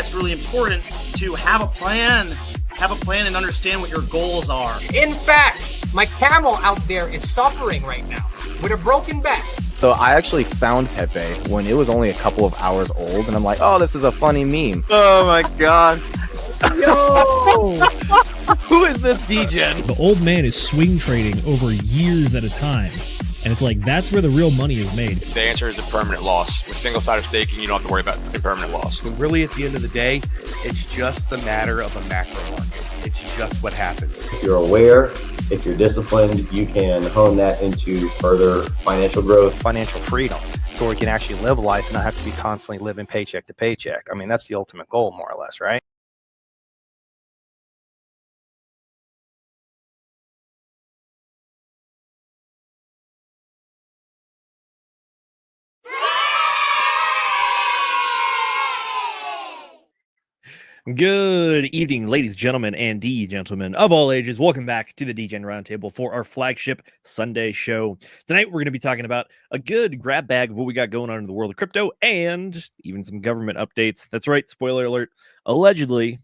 it's really important to have a plan and understand what your goals are. In fact, my camel out there is suffering right now with a broken back. So I actually found Pepe when it was only a couple of hours old, and I'm like, oh, this is a funny meme. Oh my God. Yo! Who is this degen? The old man is swing trading over years at a time. And it's like, that's where the real money is made. The answer is a permanent loss. With single-sided staking, you don't have to worry about a permanent loss. But really, at the end of the day, it's just a matter of a macro market. It's just what happens. If you're aware, if you're disciplined, you can hone that into further financial growth. Financial freedom, so we can actually live life and not have to be constantly living paycheck to paycheck. I mean, that's the ultimate goal, more or less, right? Good evening, ladies, gentlemen, and gentlemen of all ages. Welcome back to the Degen Roundtable for our flagship Sunday show. Tonight, we're going to be talking about a good grab bag of what we got going on in the world of crypto and even some government updates. That's right, spoiler alert. Allegedly,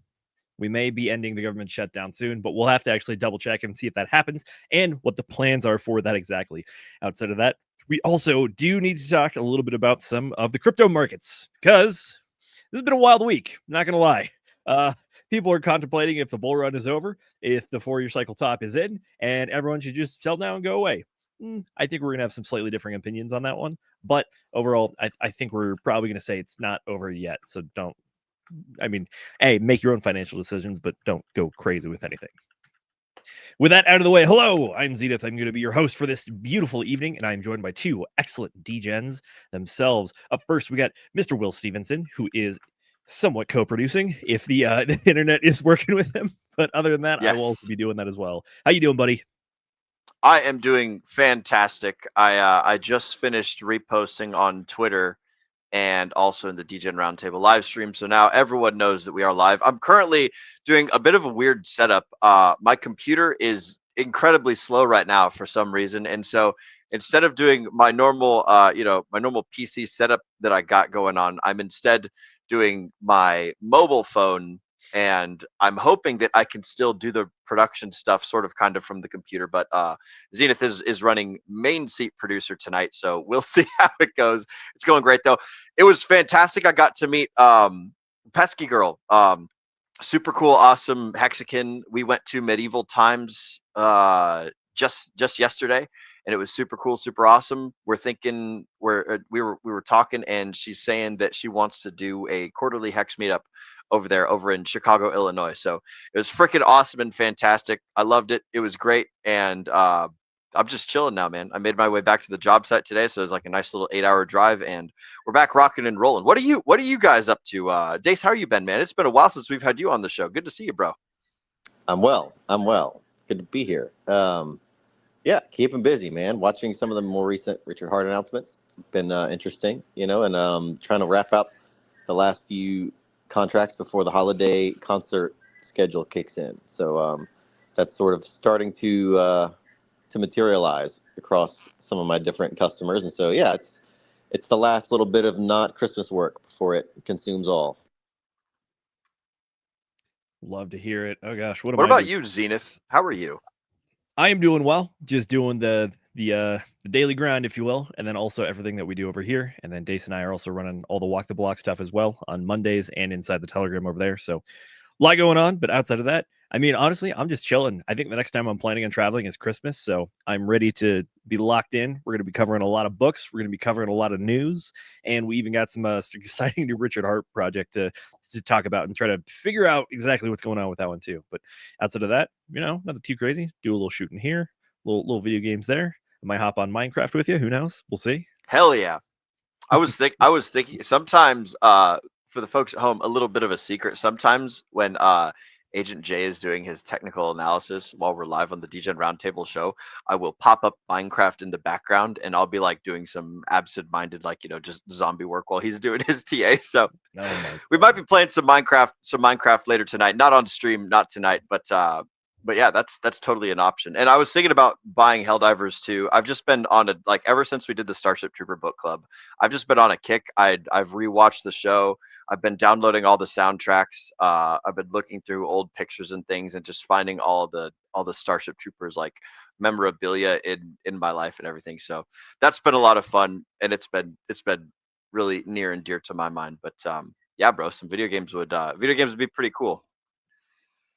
we may be ending the government shutdown soon, but we'll have to actually double check and see if that happens and what the plans are for that exactly. Outside of that, we also do need to talk a little bit about some of the crypto markets because this has been a wild week, not going to lie. People are contemplating if the bull run is over, if the 4-year cycle top is in, and everyone should just sell now and go away. I think we're going to have some slightly different opinions on that one. But overall, I think we're probably going to say it's not over yet. So make your own financial decisions, but don't go crazy with anything. With that out of the way, hello, I'm Zenith. I'm going to be your host for this beautiful evening, and I'm joined by two excellent degens themselves. Up first, we got Mr. Will Stevenson, who is somewhat co-producing if the internet is working with him, but other than that, yes. I will also be doing that as well. How you doing, buddy? I am doing fantastic. I just finished reposting on Twitter and also in the Degen Roundtable live stream, so now everyone knows that we are live. I'm currently doing a bit of a weird setup. My computer is incredibly slow right now for some reason, and so instead of doing my normal PC setup that I got going on, I'm instead doing my mobile phone, and I'm hoping that I can still do the production stuff sort of kind of from the computer, but Zenith is running main seat producer tonight, so we'll see how it goes. It's going great though. It was fantastic. I got to meet Pesky Girl, super cool, awesome Hexakin. We went to medieval times just yesterday, and it was super cool, super awesome. We're thinking we were talking, and she's saying that she wants to do a quarterly Hex meetup over in Chicago, Illinois. So it was freaking awesome and fantastic. I loved it. It was great, and I'm just chilling now, man. I made my way back to the job site today, so it was like a nice little 8-hour drive, and we're back rocking and rolling. What are you guys up to? Dace, how you been, man? It's been a while since we've had you on the show. Good to see you, bro. I'm well. Good to be here. Yeah, keeping busy, man. Watching some of the more recent Richard Hart announcements. Been interesting, and trying to wrap up the last few contracts before the holiday concert schedule kicks in. So that's sort of starting to materialize across some of my different customers. And so, yeah, it's the last little bit of not Christmas work before it consumes all. Love to hear it. Oh gosh, what about you, Zenith? How are you? I am doing well, just doing the daily grind, if you will, and then also everything that we do over here. And then Dace and I are also running all the Walk the Block stuff as well on Mondays and inside the Telegram over there. So a lot going on, but outside of that, I mean, honestly, I'm just chilling. I think the next time I'm planning on traveling is Christmas, so I'm ready to be locked in. We're going to be covering a lot of books. We're going to be covering a lot of news, and we even got some exciting new Richard Hart project to talk about and try to figure out exactly what's going on with that one too. But outside of that, nothing too crazy. Do a little shooting here, little video games there. I might hop on Minecraft with you. Who knows? We'll see. Hell yeah! I was thinking sometimes for the folks at home, a little bit of a secret. Sometimes when Agent J is doing his technical analysis while we're live on the Degen Roundtable show, I will pop up Minecraft in the background, and I'll be like doing some absent-minded, just zombie work while he's doing his TA. So we might be playing some Minecraft later tonight. Not on stream, not tonight, but yeah, that's totally an option. And I was thinking about buying Helldivers too. I've just been on a like ever since we did the Starship Trooper book club. I've just been on a kick. I've rewatched the show. I've been downloading all the soundtracks. I've been looking through old pictures and things, and just finding all the Starship Troopers like memorabilia in my life and everything. So that's been a lot of fun, and it's been really near and dear to my mind. But yeah, bro, some video games would be pretty cool.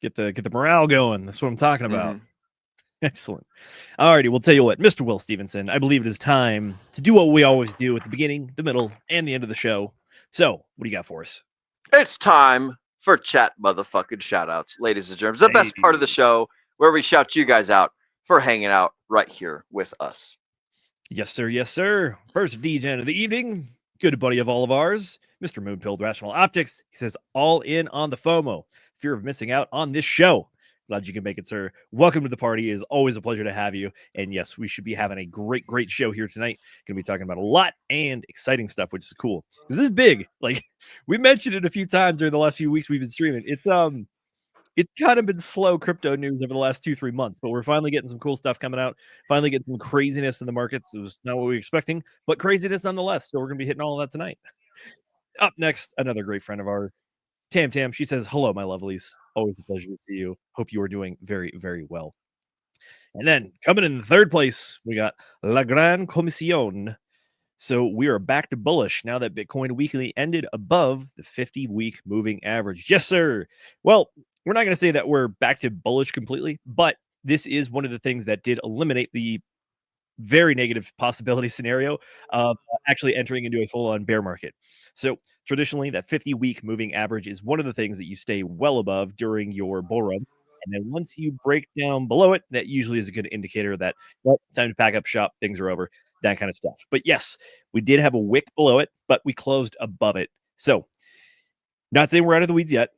Get the morale going. That's what I'm talking about. Excellent. Alrighty, we'll tell you what, Mr. Will Stevenson, I believe it is time to do what we always do at the beginning, the middle, and the end of the show. So, what do you got for us? It's time for chat motherfucking shoutouts, ladies and germs. The best part of the show where we shout you guys out for hanging out right here with us. Yes, sir. Yes, sir. First DJ of the evening, good buddy of all of ours, Mr. Moonpilled Rational Optics. He says, all in on the FOMO. Fear of missing out on this show. Glad you can make it, sir. Welcome to the party. It is always a pleasure to have you. And yes, we should be having a great show here tonight. Going to be talking about a lot and exciting stuff, which is cool. Because this is big. Like, we mentioned it a few times during the last few weeks we've been streaming. It's kind of been slow crypto news over the last 2-3 months, but we're finally getting some cool stuff coming out. Finally getting some craziness in the markets. It was not what we were expecting, but craziness nonetheless. So we're going to be hitting all of that tonight. Up next, another great friend of ours, Tam. She says, hello, my lovelies. Always a pleasure to see you. Hope you are doing very, very well. And then coming in third place, we got La Gran Comisión. So we are back to bullish now that Bitcoin weekly ended above the 50-week moving average. Yes, sir. Well, we're not going to say that we're back to bullish completely, but this is one of the things that did eliminate the very negative possibility scenario of actually entering into a full-on bear market. So traditionally, that 50-week moving average is one of the things that you stay well above during your bull run. And then once you break down below it, that usually is a good indicator that, well, time to pack up shop, things are over, that kind of stuff. But yes, we did have a wick below it, but we closed above it. So not saying we're out of the weeds yet,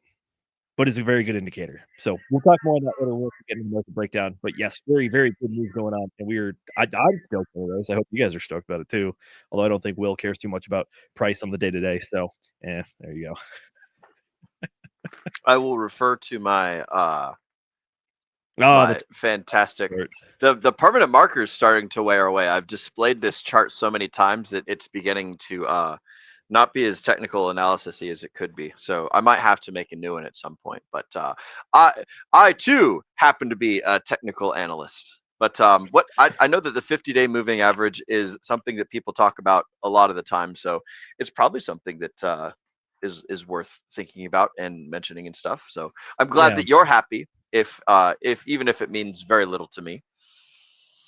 but it's a very good indicator. So we'll talk more on that later. We'll get into the market breakdown. But yes, very, very good news going on. And I'm stoked for this. I hope you guys are stoked about it too. Although I don't think Will cares too much about price on the day-to-day. So there you go. I will refer to my fantastic. The permanent marker is starting to wear away. I've displayed this chart so many times that it's beginning to not be as technical analysis-y as it could be. So I might have to make a new one at some point. But I too happen to be a technical analyst. But what I know that the 50-day moving average is something that people talk about a lot of the time. So it's probably something that is worth thinking about and mentioning and stuff. So I'm glad that you're happy, if even if it means very little to me.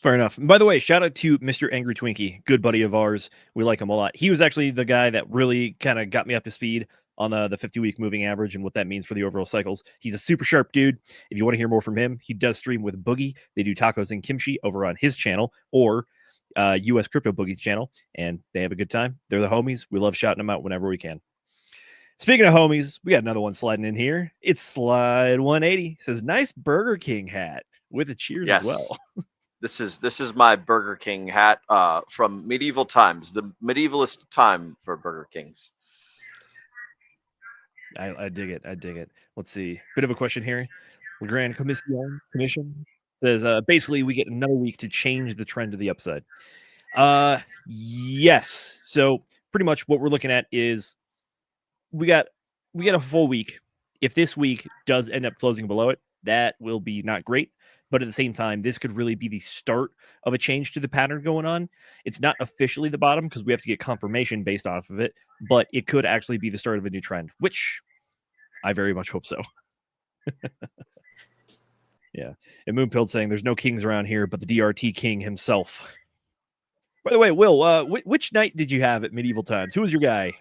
Fair enough. And by the way, shout out to Mr. Angry Twinkie, good buddy of ours. We like him a lot. He was actually the guy that really kind of got me up to speed on the 50-week moving average and what that means for the overall cycles. He's a super sharp dude. If you want to hear more from him, he does stream with Boogie. They do tacos and kimchi over on his channel, or US Crypto Boogie's channel, and they have a good time. They're the homies. We love shouting them out whenever we can. Speaking of homies, we got another one sliding in here. It's Slide 180. It says, nice Burger King hat with a cheers as well. This is my Burger King hat from medieval times, the medievalist time for Burger Kings. I dig it. I dig it. Let's see. Bit of a question here. The Grand Commission says basically we get another week to change the trend to the upside. Yes. So pretty much what we're looking at is we got a full week. If this week does end up closing below it, that will be not great. But at the same time, this could really be the start of a change to the pattern going on. It's not officially the bottom because we have to get confirmation based off of it, but it could actually be the start of a new trend, which I very much hope so. Yeah. And Moonpilled saying there's no kings around here, but the DRT king himself. By the way, Will, which knight did you have at medieval times? Who was your guy?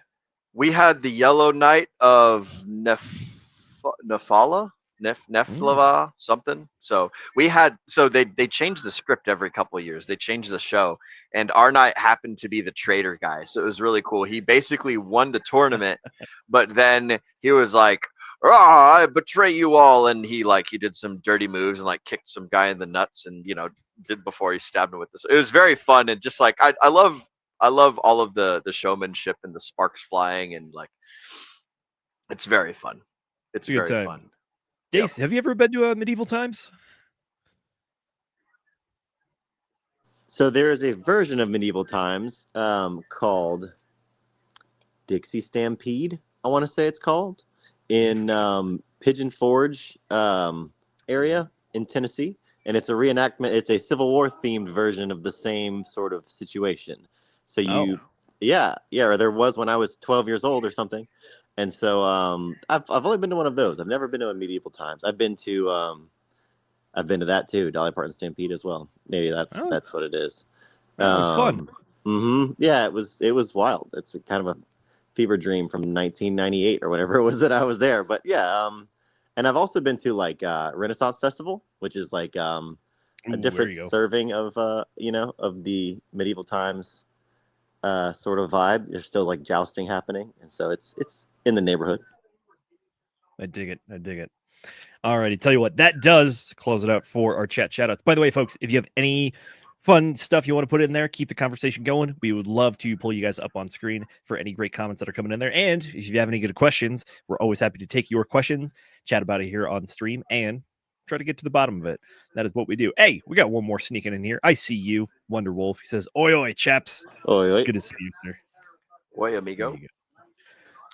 We had the Yellow Knight of Nefala. Neflava something. So they changed the script every couple of years. They changed the show, and our knight happened to be the trader guy. So it was really cool. He basically won the tournament, but then he was like, I betray you all, and he did some dirty moves and kicked some guy in the nuts, and did before he stabbed him with this. It was very fun, and just I love all of the showmanship and the sparks flying, and it's very fun. It's very fun. Dace, have you ever been to medieval times? So there is a version of medieval times called Dixie Stampede, I want to say it's called, in Pigeon Forge area in Tennessee. And it's a reenactment. It's a Civil War themed version of the same sort of situation. So yeah, or there was when I was 12 years old or something. And so I've only been to one of those. I've never been to a medieval times. I've been to that too, Dolly Parton Stampede as well. Maybe that's what it is. That was fun. Yeah, it was wild. It's kind of a fever dream from 1998 or whatever it was that I was there. But yeah, and I've also been to like Renaissance Festival, which is like a different serving of of the medieval times sort of vibe. There's still like jousting happening, and so it's in the neighborhood. I dig it. Alrighty, tell you what, that does close it out for our chat shoutouts. By the way, folks, if you have any fun stuff you want to put in there, keep the conversation going. We would love to pull you guys up on screen for any great comments that are coming in there. And if you have any good questions, we're always happy to take your questions, chat about it here on stream, and try to get to the bottom of it. That is what we do. Hey, we got one more sneaking in here. I see you, Wonder Wolf. He says, oi, oi, chaps. Oi, oi. Good to see you, sir. Oi, amigo.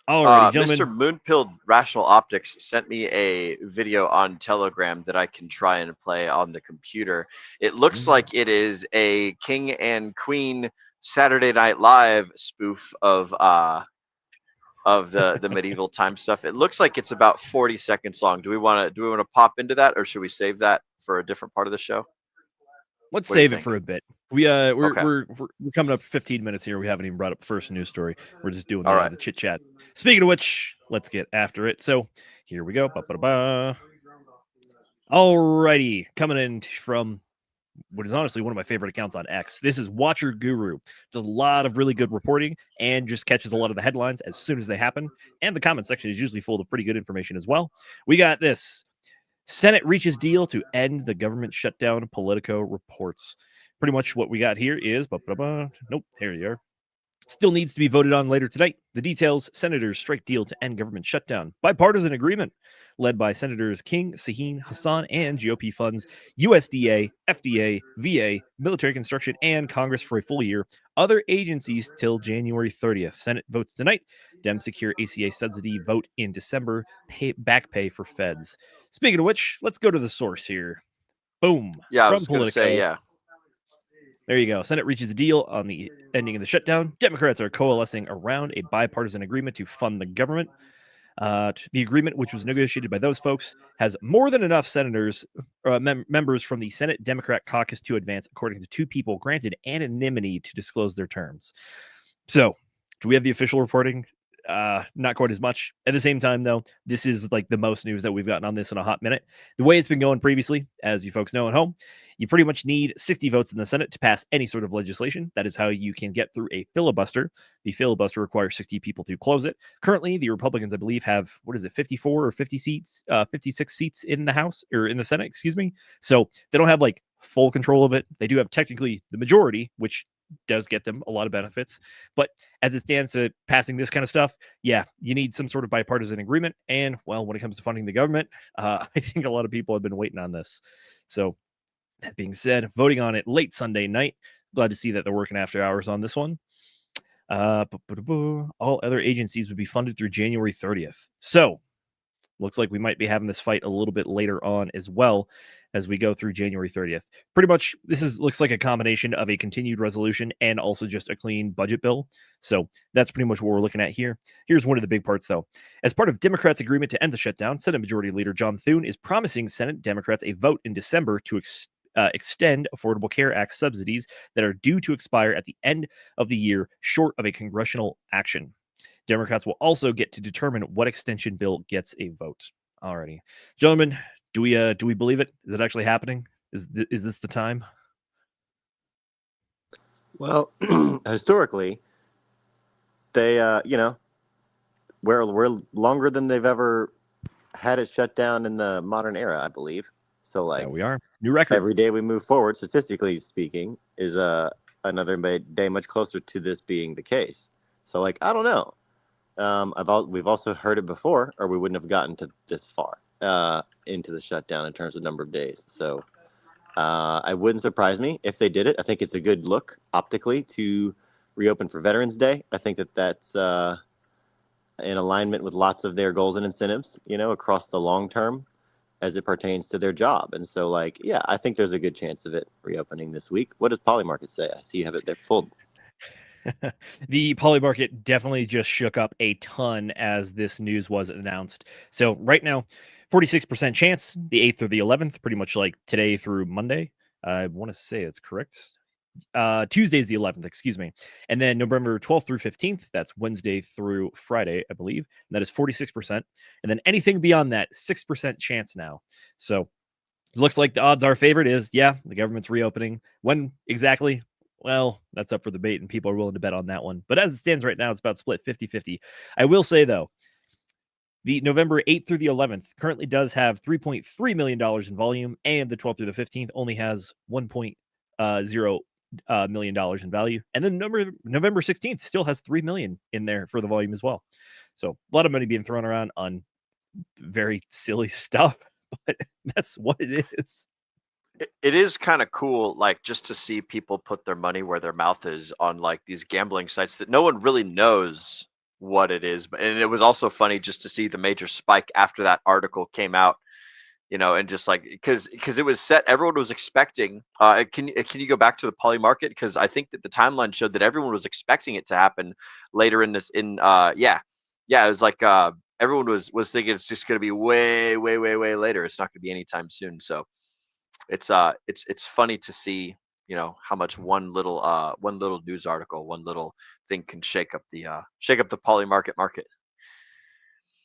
All right, gentlemen. Mr. Moonpilled Rational Optics sent me a video on Telegram that I can try and play on the computer. It looks like it is a King and Queen Saturday Night Live spoof of the medieval time stuff. It looks like it's about 40 seconds long. Do we want to pop into that, or should we save that for a different part of the show? Let's save it for a bit. We're coming up 15 minutes here. We haven't even brought up the first news story. We're just doing the chit chat. Speaking of which, let's get after it. So here we go. Alrighty, coming in from what is honestly one of my favorite accounts on X. This is Watcher Guru. Does a lot of really good reporting and just catches a lot of the headlines as soon as they happen. And the comment section is usually full of pretty good information as well. We got this. Senate reaches deal to end the government shutdown, Politico reports. Pretty much what we got here is, nope, here you are. Still needs to be voted on later tonight. The details, senators strike deal to end government shutdown. Bipartisan agreement led by Senators King, Sahin, Hassan, and GOP funds, USDA, FDA, VA, military construction, and Congress for a full year. Other agencies till January 30th. Senate votes tonight. Dems secure ACA subsidy vote in December. Back pay for feds. Speaking of which, let's go to the source here. Boom. Yeah, I was going to say, yeah. There you go. Senate reaches a deal on the ending of the shutdown. Democrats are coalescing around a bipartisan agreement to fund the government. The agreement, which was negotiated by those folks, has more than enough senators, members from the Senate Democrat caucus to advance, according to two people granted anonymity to disclose their terms. So, do we have the official reporting? Not quite as much. At the same time, though, this is like the most news that we've gotten on this in a hot minute. The way it's been going previously, as you folks know at home, you pretty much need 60 votes in the Senate to pass any sort of legislation. That is how you can get through a filibuster. The filibuster requires 60 people to close it. Currently, the Republicans, I believe, have 54 or 50 seats, 56 seats in the House or in the Senate, excuse me. So they don't have like full control of it. They do have technically the majority, which does get them a lot of benefits. But as it stands to passing this kind of stuff, yeah, you need some sort of bipartisan agreement. And well, when it comes to funding the government, I think a lot of people have been waiting on this. So that being said, voting on it late Sunday night. Glad to see that they're working after hours on this one. All other agencies would be funded through January 30th. So looks like we might be having this fight a little bit later on as well as we go through January 30th. Pretty much, looks like a combination of a continued resolution and also just a clean budget bill. So that's pretty much what we're looking at here. Here's one of the big parts, though. As part of Democrats' agreement to end the shutdown, Senate Majority Leader John Thune is promising Senate Democrats a vote in December to extend Affordable Care Act subsidies that are due to expire at the end of the year, short of a congressional action. Democrats will also get to determine what extension bill gets a vote. Alrighty, gentlemen, do we believe it? Is it actually happening? Is this the time? Well, historically, they we're longer than they've ever had it shut down in the modern era, I believe. So like, there we are, new record. Every day we move forward, statistically speaking, is another day much closer to this being the case. So like, I don't know. We've also heard it before, or we wouldn't have gotten to this far into the shutdown in terms of number of days. So I wouldn't surprise me if they did it. I think it's a good look optically to reopen for Veterans Day. I think that's in alignment with lots of their goals and incentives, across the long term as it pertains to their job. And so, yeah, I think there's a good chance of it reopening this week. What does Polymarket say? I see you have it there pulled. The poly market definitely just shook up a ton as this news was announced. So right now, 46% chance, the 8th through the 11th, pretty much like today through Monday. I want to say it's correct. Tuesday's the 11th, excuse me. And then November 12th through 15th, that's Wednesday through Friday, I believe. And that is 46%. And then anything beyond that, 6% chance now. So it looks like the odds are favored is, yeah, the government's reopening. When exactly? Well, that's up for debate, and people are willing to bet on that one. But as it stands right now, it's about split 50-50. I will say, though, the November 8th through the 11th currently does have $3.3 million in volume, and the 12th through the 15th only has $1.0 million in value. And then November 16th still has $3 million in there for the volume as well. So a lot of money being thrown around on very silly stuff, but that's what it is. It is kind of cool, like, just to see people put their money where their mouth is on like these gambling sites that no one really knows what it is. And it was also funny just to see the major spike after that article came out, and just like because it was set, everyone was expecting. Can you go back to the poly market, because I think that the timeline showed that everyone was expecting it to happen later in this. It was like everyone was thinking it's just going to be way later. It's not going to be anytime soon. So it's funny to see, how much one little news article, one little thing can shake up the poly market.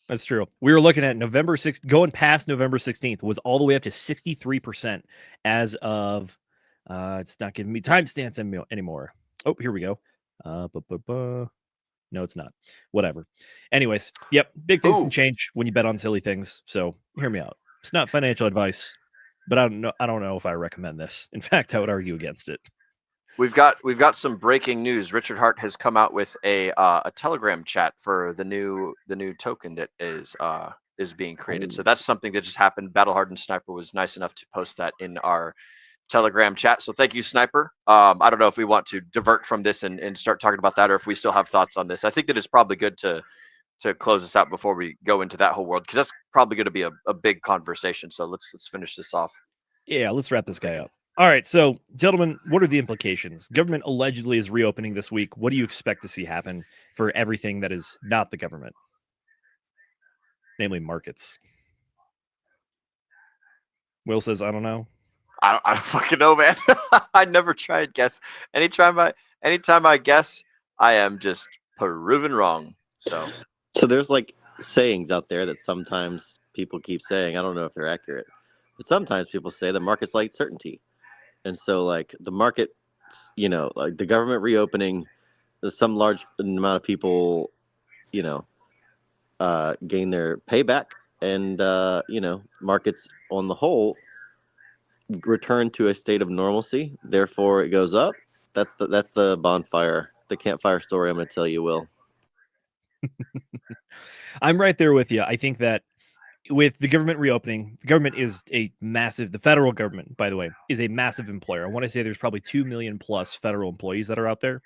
That's true. We were looking at November 6th, going past November 16th was all the way up to 63% as of, it's not giving me timestamps anymore. Oh, here we go. No, it's not. Whatever. Anyways, yep. Big things can change when you bet on silly things. So hear me out. It's not financial advice, but I don't know if I recommend this. In fact, I would argue against it. We've got some breaking news. Richard Hart has come out with a Telegram chat for the new token that is being created. So that's something that just happened. Battle Hardened Sniper was nice enough to post that in our Telegram chat. So thank you, Sniper. I don't know if we want to divert from this and start talking about that, or if we still have thoughts on this. I think that it's probably good to close this out before we go into that whole world, because that's probably going to be a big conversation. So let's finish this off. Yeah, let's wrap this guy up. All right, so gentlemen, what are the implications? Government allegedly is reopening this week. What do you expect to see happen for everything that is not the government, namely markets? Will says, I don't know. I don't fucking know, man. I never try and guess. Anytime I guess, I am just proven wrong. So there's like sayings out there that sometimes people keep saying. I don't know if they're accurate, but sometimes people say the market's like certainty. And so, like, the market, like the government reopening, some large amount of people, gain their payback, and markets on the whole return to a state of normalcy. Therefore, it goes up. That's the bonfire, the campfire story I'm going to tell you, Will. I'm right there with you. I think that with the government reopening, the government is the federal government, by the way, is a massive employer. I want to say there's probably 2 million plus federal employees that are out there.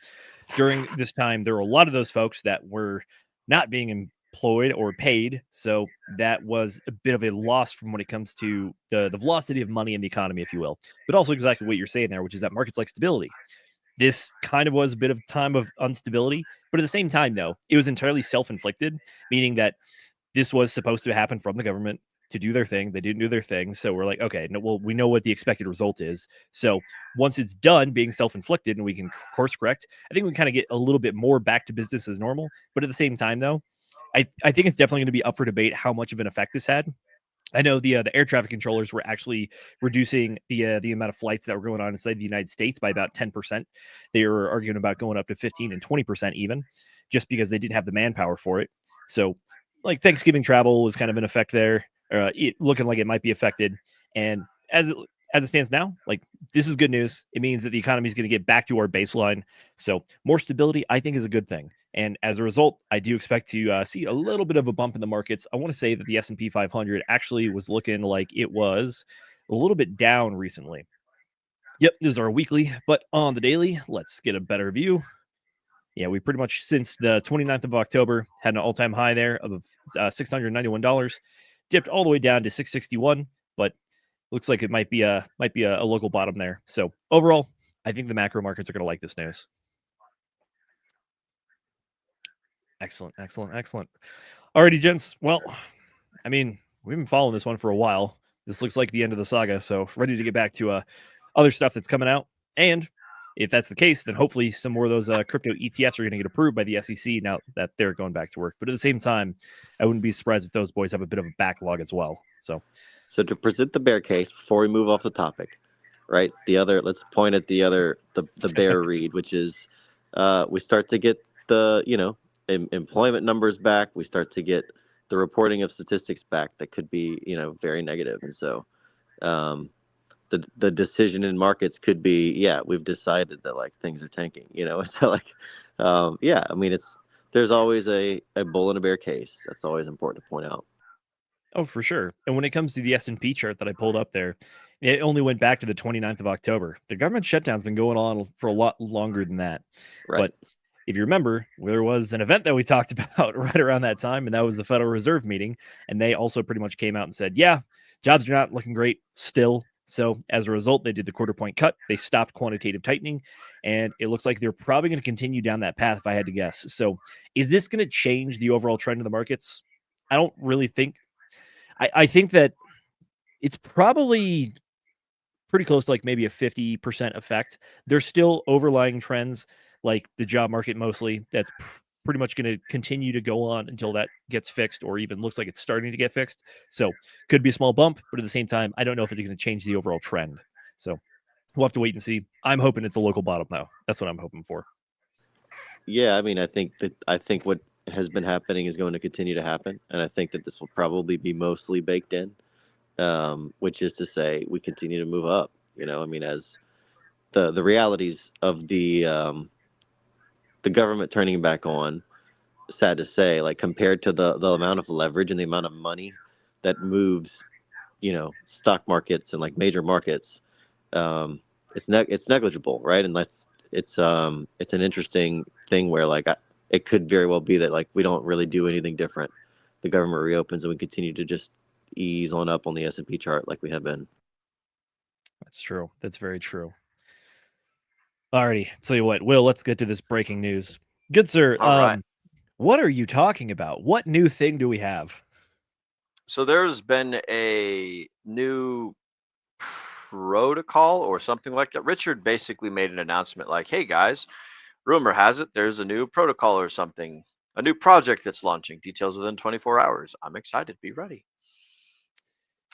During this time, there were a lot of those folks that were not being employed or paid. So that was a bit of a loss from when it comes to the velocity of money in the economy, if you will. But also exactly what you're saying there, which is that markets like stability. This kind of was a bit of time of instability, but at the same time, though, it was entirely self-inflicted, meaning that this was supposed to happen from the government to do their thing. They didn't do their thing. So we're like, okay, no, well, we know what the expected result is. So once it's done being self-inflicted and we can course correct, I think we kind of get a little bit more back to business as normal. But at the same time, though, I think it's definitely going to be up for debate how much of an effect this had. I know the air traffic controllers were actually reducing the amount of flights that were going on inside the United States by about 10%. They were arguing about going up to 15 and 20% even, just because they didn't have the manpower for it. So, like, Thanksgiving travel was kind of in effect there, looking like it might be affected. And as it stands now, like, this is good news. It means that the economy is going to get back to our baseline. So more stability, I think, is a good thing. And as a result, I do expect to see a little bit of a bump in the markets. I want to say that the S&P 500 actually was looking like it was a little bit down recently. Yep, this is our weekly, but on the daily, let's get a better view. Yeah, we pretty much since the 29th of October had an all-time high there of $691, dipped all the way down to 661, but looks like it might be a local bottom there. So overall, I think the macro markets are going to like this news. Excellent. Alrighty, gents. Well, I mean, we've been following this one for a while. This looks like the end of the saga, so ready to get back to other stuff that's coming out. And if that's the case, then hopefully some more of those crypto ETFs are going to get approved by the SEC now that they're going back to work. But at the same time, I wouldn't be surprised if those boys have a bit of a backlog as well. So to present the bear case before we move off the topic, right? Let's point at the bear read, which is we start to get the employment numbers back. We start to get the reporting of statistics back that could be very negative, and so the decision in markets could be, we've decided that like things are tanking, so like I mean there's always a bull and a bear case. That's always important to point out. Oh, for sure. And when it comes to the S&P chart that I pulled up there, it only went back to the 29th of October. The government shutdown's been going on for a lot longer than that. Right. But if you remember, there was an event that we talked about right around that time, and that was the Federal Reserve meeting. And they also pretty much came out and said, yeah, jobs are not looking great still. So as a result, they did the quarter point cut. They stopped quantitative tightening, and it looks like they're probably going to continue down that path if I had to guess. So is this going to change the overall trend of the markets? I don't really think. I think that it's probably pretty close to like maybe a 50% effect. There's still overlying trends like the job market mostly that's pretty much going to continue to go on until that gets fixed or even looks like it's starting to get fixed. So could be a small bump, but at the same time, I don't know if it's going to change the overall trend. So we'll have to wait and see. I'm hoping it's a local bottom though. That's what I'm hoping for. Yeah, I mean, I think what has been happening is going to continue to happen, and I think that this will probably be mostly baked in, which is to say we continue to move up. I mean, as the realities of the government turning back on, sad to say, like compared to the amount of leverage and the amount of money that moves, stock markets and like major markets, it's negligible, right? And it's an interesting thing where like it could very well be that like we don't really do anything different. The government reopens and we continue to just ease on up on the S&P chart like we have been. That's true. That's very true. Alrighty, tell you what, Will, let's get to this breaking news. Good sir. All right. What are you talking about? What new thing do we have? So there's been a new protocol or something like that. Richard basically made an announcement like, hey guys, rumor has it there's a new protocol or something, a new project that's launching. Details within 24 hours. I'm excited. Be ready.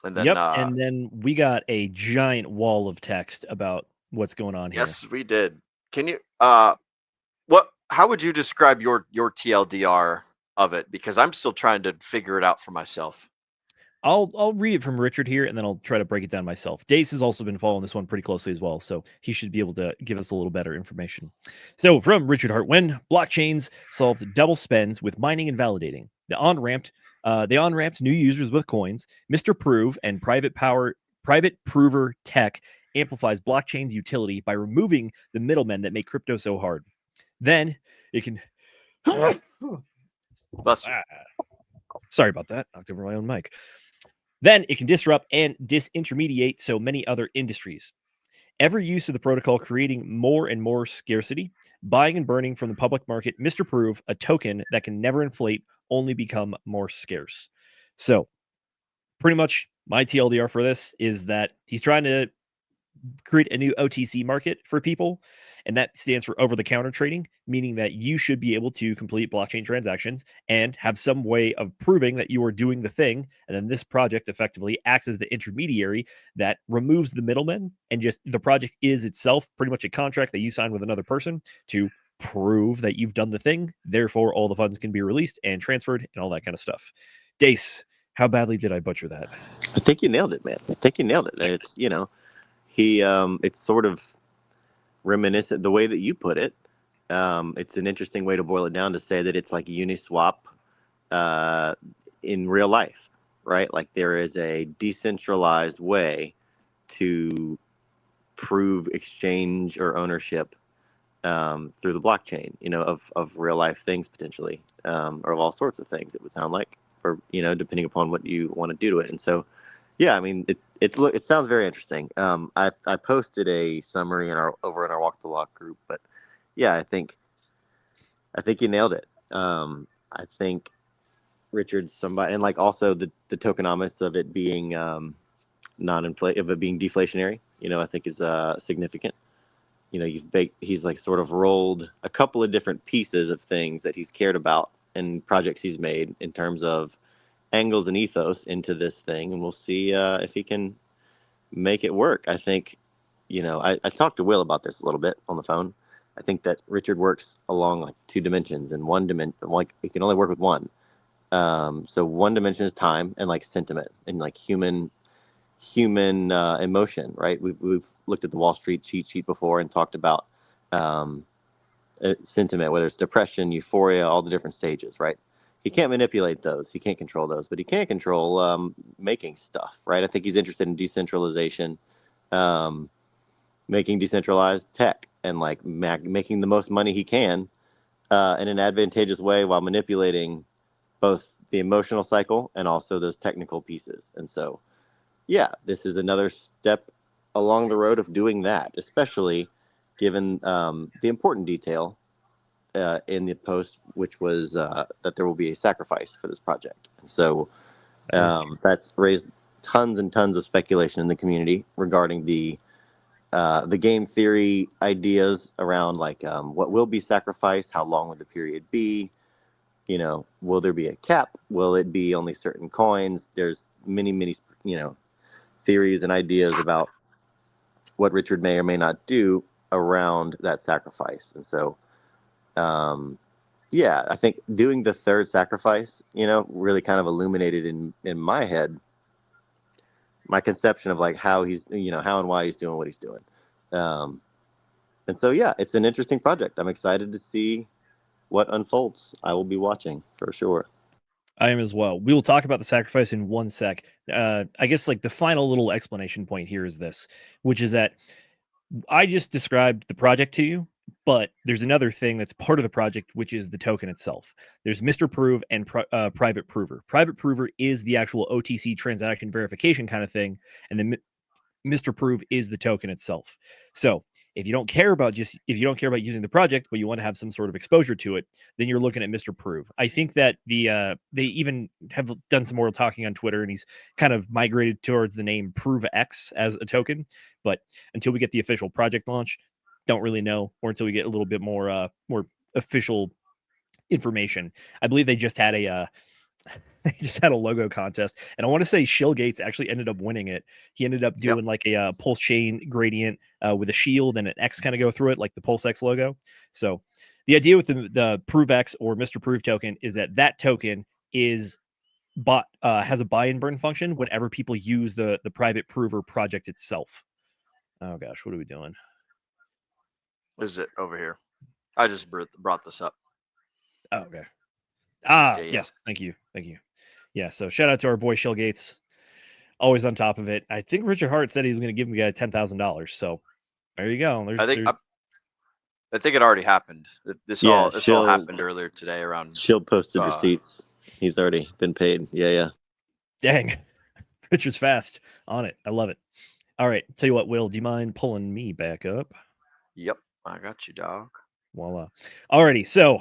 And then, and then we got a giant wall of text about what's going on here. Yes, we did. Can you how would you describe your TLDR of it? Because I'm still trying to figure it out for myself. I'll read it from Richard here, and then I'll try to break it down myself. Dace has also been following this one pretty closely as well, so he should be able to give us a little better information. So from Richard Hart, when blockchains solved double spends with mining and validating, they on-ramped new users with coins. Mr. Prove and private prover tech amplifies blockchain's utility by removing the middlemen that make crypto so hard. Then it can... Sorry about that. Knocked over my own mic. Then it can disrupt and disintermediate so many other industries. Every use of the protocol creating more and more scarcity, buying and burning from the public market. Mr. Prove, a token that can never inflate, only become more scarce. So pretty much my TLDR for this is that he's trying to create a new OTC market for people, and that stands for over-the-counter trading, meaning that you should be able to complete blockchain transactions and have some way of proving that you are doing the thing, and then this project effectively acts as the intermediary that removes the middlemen, and just the project is itself pretty much a contract that you sign with another person to prove that you've done the thing, therefore all the funds can be released and transferred and all that kind of stuff. Dace, how badly did I butcher that? I think you nailed it, man. I think you nailed it. It's, it's sort of reminiscent the way that you put it. It's an interesting way to boil it down to say that it's like Uniswap in real life, right? Like there is a decentralized way to prove exchange or ownership through the blockchain, of real life things potentially, or of all sorts of things, it would sound like, or, depending upon what you want to do to it. And so, yeah, I mean, it sounds very interesting. I posted a summary over in our Walk the Walk group, but yeah, I think you nailed it. I think Richard's somebody, and like also the tokenomics of it being of it being deflationary, I think is significant. He's like sort of rolled a couple of different pieces of things that he's cared about and projects he's made in terms of angles and ethos into this thing, and we'll see if he can make it work. I think, I talked to Will about this a little bit on the phone. I think that Richard works along like two dimensions, and one dimension, like he can only work with one. So one dimension is time and like sentiment and like human emotion, right? We've looked at the Wall Street cheat sheet before and talked about sentiment, whether it's depression, euphoria, all the different stages, right? He can't manipulate those. He can't control those, but he can control making stuff, right? I think he's interested in decentralization, making decentralized tech, and like making the most money he can in an advantageous way while manipulating both the emotional cycle and also those technical pieces. And so, yeah, this is another step along the road of doing that, especially given the important detail in the post, which was that there will be a sacrifice for this project. And so that's raised tons and tons of speculation in the community regarding the game theory ideas around like what will be sacrificed, how long would the period be, will there be a cap, will it be only certain coins? There's many theories and ideas about what Richard may or may not do around that sacrifice. And so yeah, I think doing the third sacrifice, really kind of illuminated in my head my conception of like how he's, how and why he's doing what he's doing. And so, yeah, it's an interesting project. I'm excited to see what unfolds. I will be watching for sure. I am as well. We will talk about the sacrifice in one sec. I guess like the final little explanation point here is this, which is that I just described the project to you, but there's another thing that's part of the project, which is the token itself. There's Mr. Prove and Private Prover. Private Prover is the actual OTC transaction verification kind of thing, and then Mr. Prove is the token itself. So if you don't care about using the project, but you want to have some sort of exposure to it, then you're looking at Mr. Prove. I think that they even have done some more talking on Twitter, and he's kind of migrated towards the name Prove X as a token. But until we get the official project launch, don't really know, or until we get a little bit more official information. I believe they just had a logo contest, and I want to say Shill Gates actually ended up winning it. He ended up doing like a pulse chain gradient with a shield and an X kind of go through it, like the Pulse X logo. So the idea with the Prove X or Mr. Prove token is that token is has a buy and burn function whenever people use the Private Prover project itself. Oh gosh, what are we doing? Is it over here? I just brought this up. Oh, okay. Yeah. Yes. Thank you. Yeah. So shout out to our boy Shill Gates, always on top of it. I think Richard Hart said he was going to give him the guy $10,000. So there you go. I think it already happened. This all happened earlier today around. Shill posted receipts. He's already been paid. Yeah. Dang. Richard's fast on it. I love it. All right. Tell you what, Will, do you mind pulling me back up? Yep. I got you, dog. Voila. Alrighty. So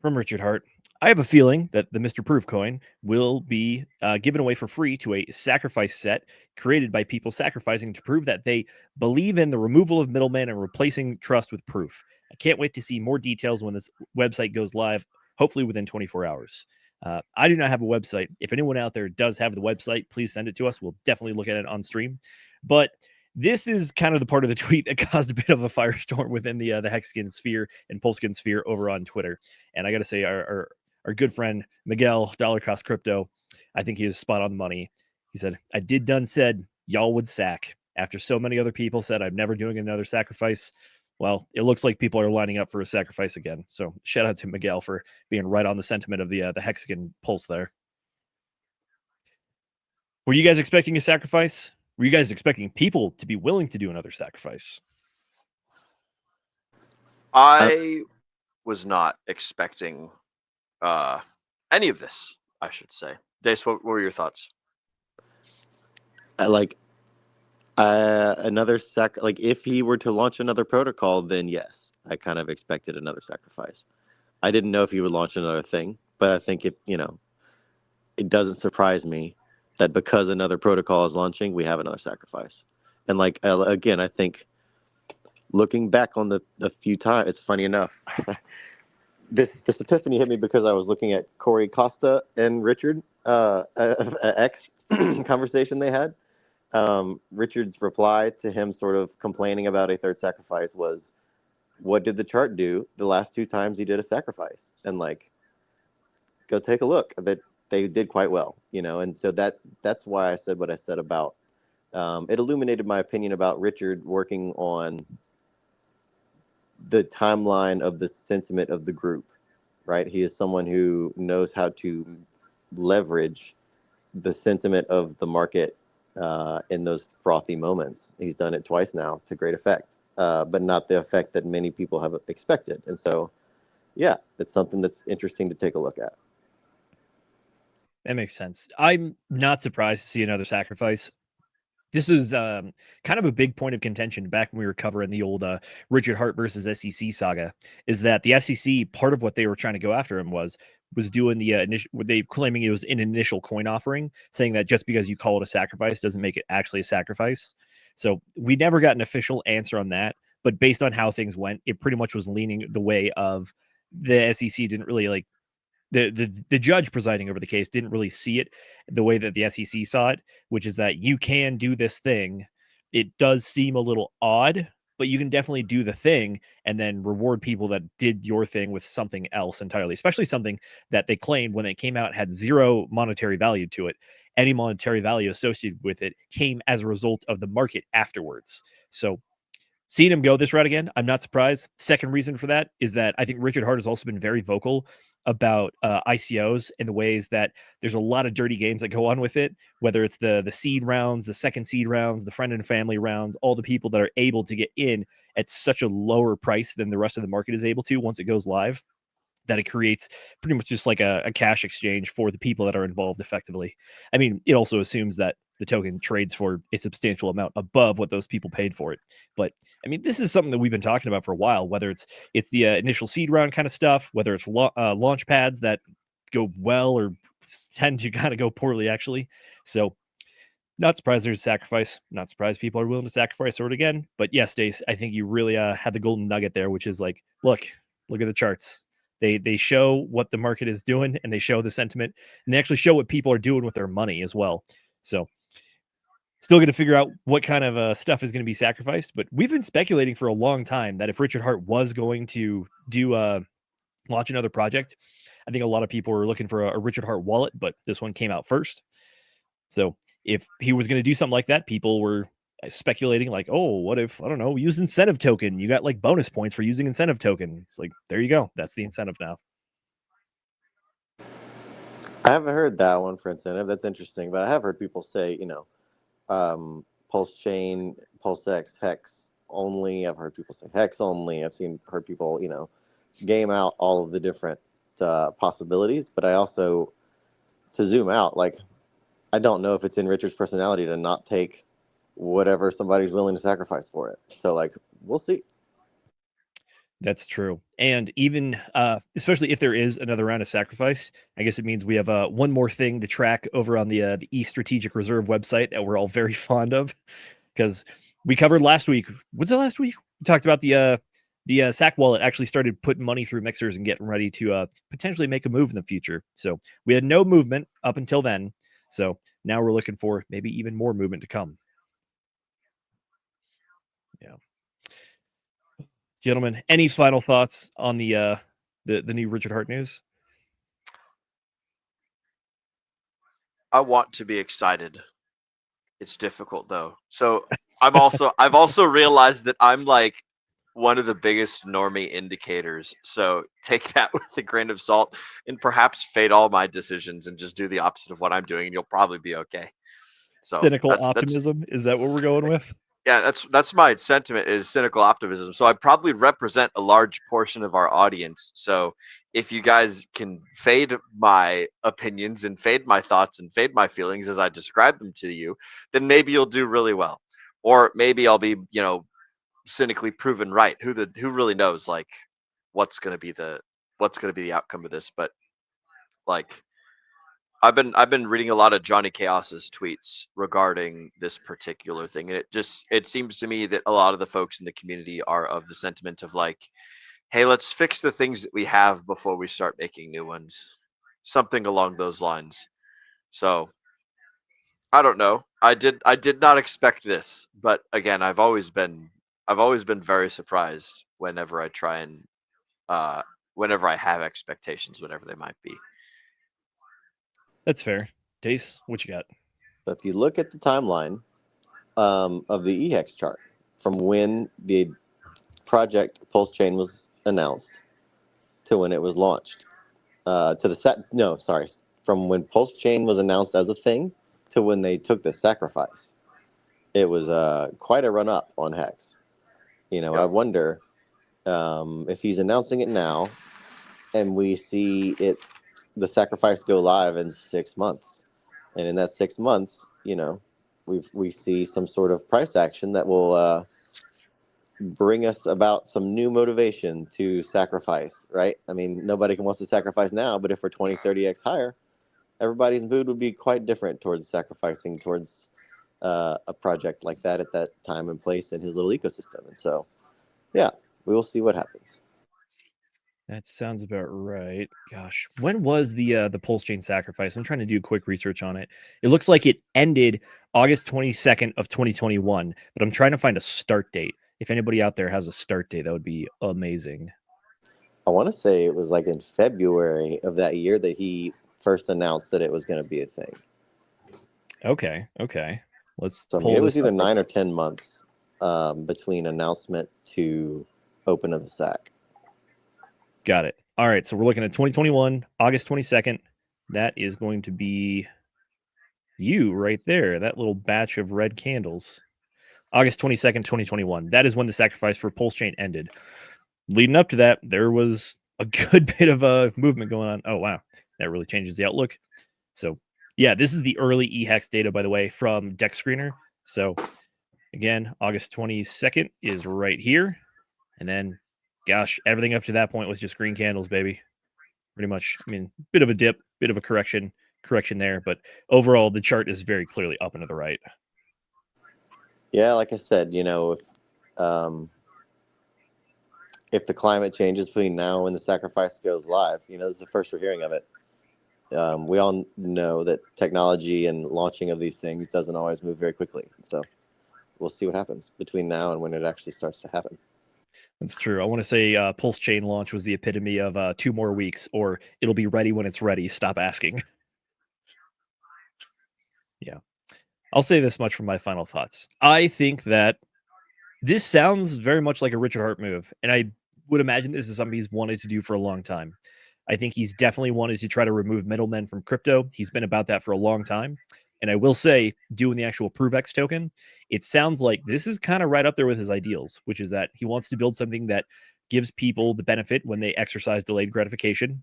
from Richard Hart, I have a feeling that the Mr. Proof coin will be given away for free to a sacrifice set created by people sacrificing to prove that they believe in the removal of middlemen and replacing trust with proof. I can't wait to see more details when this website goes live, hopefully within 24 hours. I do not have a website. If anyone out there does have the website, please send it to us. We'll definitely look at it on stream. But this is kind of the part of the tweet that caused a bit of a firestorm within the Hexagon sphere and Polskin sphere over on Twitter. And I got to say, our good friend Miguel Dollar Cost Crypto, I think he was spot on the money. He said, "I done said y'all would sack after so many other people said I'm never doing another sacrifice." Well, it looks like people are lining up for a sacrifice again. So shout out to Miguel for being right on the sentiment of the Hexagon pulse there. Were you guys expecting a sacrifice? were you guys expecting people to be willing to do another sacrifice? I was not expecting any of this, I should say. Dace, what were your thoughts? Another like if he were to launch another protocol, then yes, I kind of expected another sacrifice. I didn't know if he would launch another thing, but I think it doesn't surprise me that because another protocol is launching, we have another sacrifice. And like again, I think looking back on the few times, it's funny enough. This epiphany hit me because I was looking at Corey Costa and Richard X conversation they had. Richard's reply to him sort of complaining about a third sacrifice was, what did the chart do the last 2 times he did a sacrifice? And like, go take a look. That they did quite well, and so that's why I said what I said about it illuminated my opinion about Richard working on the timeline of the sentiment of the group, right? He is someone who knows how to leverage the sentiment of the market in those frothy moments. He's done it twice now to great effect, but not the effect that many people have expected. And so, yeah, it's something that's interesting to take a look at. That makes sense. I'm not surprised to see another sacrifice. This is kind of a big point of contention back when we were covering the old Richard Hart versus SEC saga, is that the SEC, part of what they were trying to go after him was doing the initial, they claiming it was an initial coin offering, saying that just because you call it a sacrifice doesn't make it actually a sacrifice. So we never got an official answer on that, but based on how things went, it pretty much was leaning the way of the SEC didn't really like, the judge presiding over the case didn't really see it the way that the SEC saw it, which is that you can do this thing. It does seem a little odd, but you can definitely do the thing and then reward people that did your thing with something else entirely, especially something that they claimed when it came out had zero monetary value to it. Any monetary value associated with it came as a result of the market afterwards. So seeing him go this route again, I'm not surprised. Second reason for that is that I think Richard Hart has also been very vocal about ICOs in the ways that there's a lot of dirty games that go on with it, whether it's the seed rounds, the second seed rounds, the friend and family rounds, all the people that are able to get in at such a lower price than the rest of the market is able to once it goes live, that it creates pretty much just like a cash exchange for the people that are involved effectively. I mean, it also assumes that the token trades for a substantial amount above what those people paid for it. But I mean, this is something that we've been talking about for a while, whether it's the initial seed round kind of stuff, whether it's launch pads that go well or tend to kind of go poorly, actually. So not surprised there's a sacrifice. Not surprised people are willing to sacrifice for it again. But yes, Stace, I think you really had the golden nugget there, which is like, look at the charts. They show what the market is doing, and they show the sentiment, and they actually show what people are doing with their money as well. So still going to figure out what kind of stuff is going to be sacrificed. But we've been speculating for a long time that if Richard Hart was going to do launch another project, I think a lot of people were looking for a Richard Hart wallet, but this one came out first. So if he was going to do something like that, people were speculating like, oh, what if, I don't know, use incentive token? You got like bonus points for using incentive token. It's like, there you go. That's the incentive now. I haven't heard that one for incentive. That's interesting, but I have heard people say, Pulse Chain, Pulse X, Hex only. I've heard people say Hex only. I've heard people, game out all of the different possibilities. But I also, to zoom out, like, I don't know if it's in Richard's personality to not take whatever somebody's willing to sacrifice for it. So, like, we'll see. That's true. And even, especially if there is another round of sacrifice, I guess it means we have one more thing to track over on the E Strategic Reserve website that we're all very fond of, because we covered last week. Was it last week? We talked about the SAC wallet actually started putting money through mixers and getting ready to potentially make a move in the future. So we had no movement up until then. So now we're looking for maybe even more movement to come. Yeah. Gentlemen, any final thoughts on the new Richard Hart news? I want to be excited. It's difficult though. So I've also realized that I'm like one of the biggest normie indicators. So take that with a grain of salt and perhaps fade all my decisions and just do the opposite of what I'm doing, and you'll probably be okay. So Cynical that's optimism. Is that what we're going with? yeah, that's my sentiment, is cynical optimism. So I probably represent a large portion of our audience. So if you guys can fade my opinions and fade my thoughts and fade my feelings as I describe them to you, then maybe you'll do really well. Or maybe I'll be, cynically proven right. Who really knows, like, what's gonna be the outcome of this. But like, I've been reading a lot of Johnny Chaos's tweets regarding this particular thing, and it seems to me that a lot of the folks in the community are of the sentiment of like, hey, let's fix the things that we have before we start making new ones, something along those lines. So I don't know. I did not expect this, but again, I've always been very surprised whenever I try and whenever I have expectations, whatever they might be. That's fair. Dace, what you got? So if you look at the timeline of the EHEX chart from when the project Pulse Chain was announced to when it was launched, from when Pulse Chain was announced as a thing to when they took the sacrifice, it was quite a run up on Hex. I wonder if he's announcing it now, and we see the sacrifice go live in 6 months, and in that 6 months, we see some sort of price action that will bring us about some new motivation to sacrifice, right? I mean, nobody wants to sacrifice now, but if we're 20, 30x higher, everybody's mood would be quite different towards sacrificing towards a project like that at that time and place in his little ecosystem. And so, yeah, we will see what happens. That sounds about right. Gosh, when was the Pulse Chain sacrifice? I'm trying to do quick research on it. It looks like it ended August 22nd of 2021, but I'm trying to find a start date. If anybody out there has a start date, that would be amazing. I want to say it was like in February of that year that he first announced that it was going to be a thing. Okay. Let's. So it was either 9 or 10 months between announcement to open of the SAC. Got it. All right. So we're looking at 2021, August 22nd. That is going to be you right there. That little batch of red candles. August 22nd, 2021. That is when the sacrifice for Pulse Chain ended. Leading up to that, there was a good bit of a movement going on. Oh, wow. That really changes the outlook. So, yeah, this is the early EHEX data, by the way, from Deck Screener. So, again, August 22nd is right here. And then, gosh, everything up to that point was just green candles, baby. Pretty much. I mean, bit of a dip, bit of a correction there. But overall, the chart is very clearly up and to the right. Yeah, like I said, if the climate changes between now and the sacrifice goes live, this is the first we're hearing of it. We all know that technology and launching of these things doesn't always move very quickly. So we'll see what happens between now and when it actually starts to happen. That's true. I want to say Pulse Chain launch was the epitome of 2 more weeks, or it'll be ready when it's ready. Stop asking. Yeah. I'll say this much from my final thoughts. I think that this sounds very much like a Richard Hart move, and I would imagine this is something he's wanted to do for a long time. I think he's definitely wanted to try to remove middlemen from crypto. He's been about that for a long time. And I will say, doing the actual ProveX token, it sounds like this is kind of right up there with his ideals, which is that he wants to build something that gives people the benefit when they exercise delayed gratification.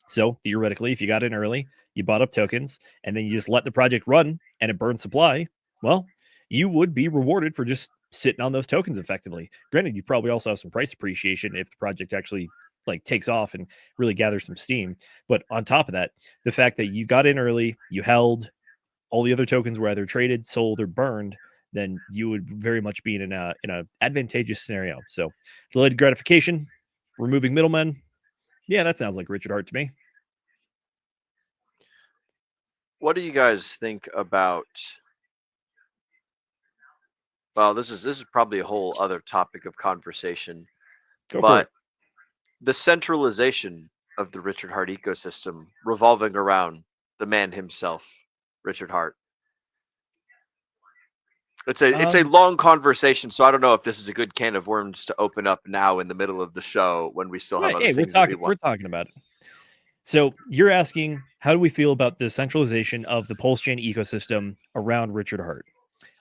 So theoretically, if you got in early, you bought up tokens, and then you just let the project run and it burns supply, well, you would be rewarded for just sitting on those tokens effectively. Granted, you probably also have some price appreciation if the project actually takes off and really gathers some steam. But on top of that, the fact that you got in early, you held, all the other tokens were either traded, sold, or burned, then you would very much be in a advantageous scenario. So delayed gratification, removing middlemen. Yeah, that sounds like Richard Hart to me. What do you guys think about? Well, this is probably a whole other topic of conversation. Go for it. The centralization of the Richard Hart ecosystem revolving around the man himself, Richard Hart. It's a long conversation, so I don't know if this is a good can of worms to open up now in the middle of the show when we still have other things that we want. We're talking about it. So you're asking, how do we feel about the centralization of the Pulse Chain ecosystem around Richard Hart?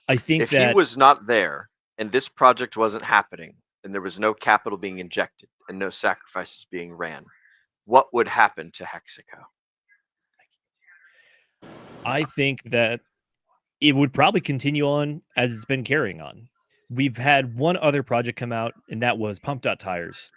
I think If he that was not there and this project wasn't happening and there was no capital being injected and no sacrifices being ran, what would happen to Hexaco? I think that it would probably continue on as it's been carrying on. We've had one other project come out, and that was Pump Tires.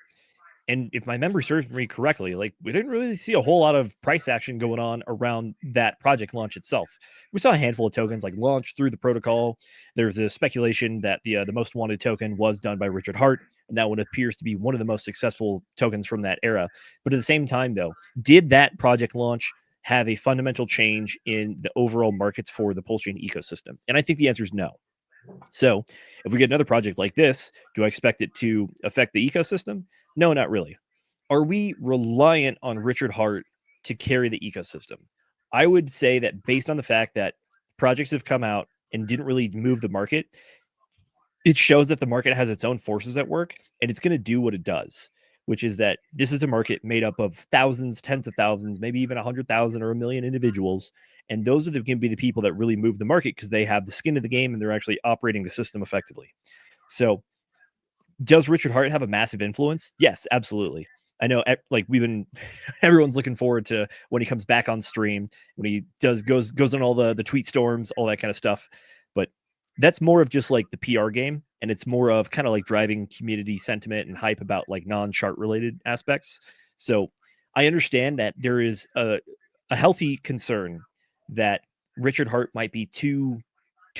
And if my memory serves me correctly, like we didn't really see a whole lot of price action going on around that project launch itself. We saw a handful of tokens like launch through the protocol. There's a speculation that the most wanted token was done by Richard Hart, and that one appears to be one of the most successful tokens from that era. But at the same time, though, did that project launch have a fundamental change in the overall markets for the Pulse Chain ecosystem? And I think the answer is no. So if we get another project like this, do I expect it to affect the ecosystem? No, not really. Are we reliant on Richard Hart to carry the ecosystem? I would say that based on the fact that projects have come out and didn't really move the market, it shows that the market has its own forces at work, and it's going to do what it does, which is that this is a market made up of thousands, tens of thousands, maybe even 100,000 or a million individuals. And those are going to be the people that really move the market because they have the skin of the game and they're actually operating the system effectively. So does Richard Hart have a massive influence? Yes, absolutely. I know, like everyone's looking forward to when he comes back on stream, when he goes on all the tweet storms, all that kind of stuff. But that's more of just like the PR game, and it's more of kind of like driving community sentiment and hype about like non-chart related aspects. So I understand that there is a healthy concern that Richard Hart might be too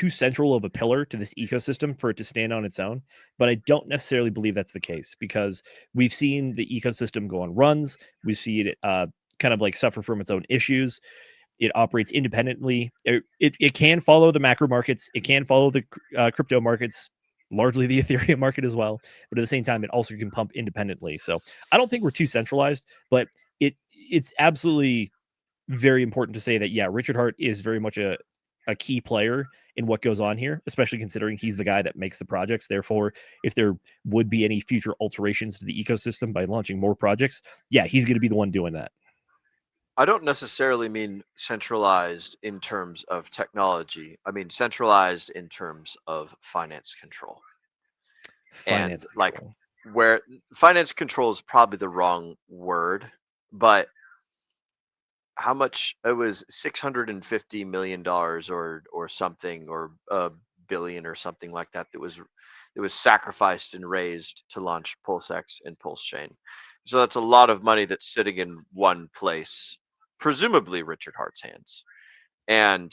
central of a pillar to this ecosystem for it to stand on its own. But I don't necessarily believe that's the case because we've seen the ecosystem go on runs. We see it kind of like suffer from its own issues. It operates independently. It can follow the macro markets. It can follow the crypto markets, largely the Ethereum market as well. But at the same time, it also can pump independently. So I don't think we're too centralized, but it's absolutely very important to say that, yeah, Richard Hart is very much a key player in what goes on here, especially considering he's the guy that makes the projects. Therefore, if there would be any future alterations to the ecosystem by launching more projects, yeah, he's going to be the one doing that. I don't necessarily mean centralized in terms of technology. I mean centralized in terms of finance control. Finance and like control. where finance control is probably the wrong word, but how much it was $650 million or something, or a billion or something like that that was sacrificed and raised to launch PulseX and Pulse Chain. So that's a lot of money that's sitting in one place, presumably Richard Hart's hands. And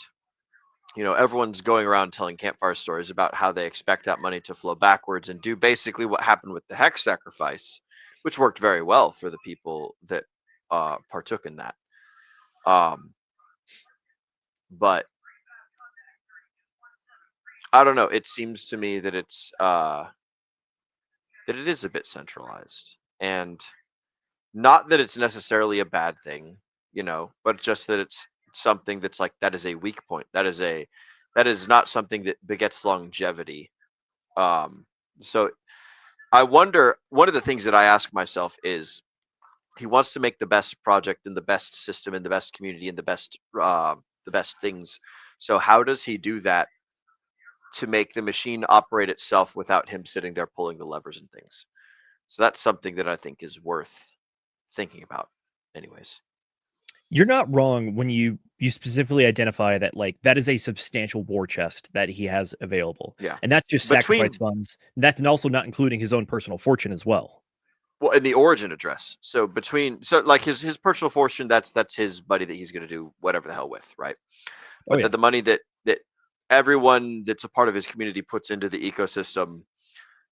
everyone's going around telling campfire stories about how they expect that money to flow backwards and do basically what happened with the Hex sacrifice, which worked very well for the people that partook in that. But I don't know. It seems to me that it's that it is a bit centralized, and not that it's necessarily a bad thing, but just that it's something that's like, that is a weak point. That is not something that begets longevity. So I wonder, one of the things that I ask myself is, he wants to make the best project and the best system and the best community and the best things. So how does he do that to make the machine operate itself without him sitting there pulling the levers and things? So that's something that I think is worth thinking about anyways. You're not wrong when you specifically identify that, like, that is a substantial war chest that he has available. Yeah. And that's just sacrifice funds. That's also not including his own personal fortune as well. Well, in the origin address. So like his personal fortune, that's his money that he's going to do whatever the hell with, right? But the money that everyone that's a part of his community puts into the ecosystem,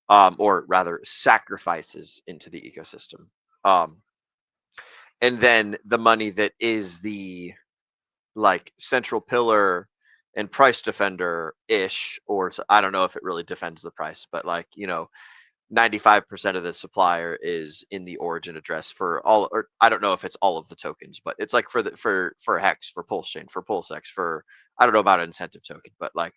or rather sacrifices into the ecosystem. And then the money that is the like central pillar and price defender ish, or I don't know if it really defends the price, but 95% of the supplier is in the origin address for all, or I don't know if it's all of the tokens, but it's like for Hex, for Pulse Chain, for PulseX, for I don't know about an incentive token, but like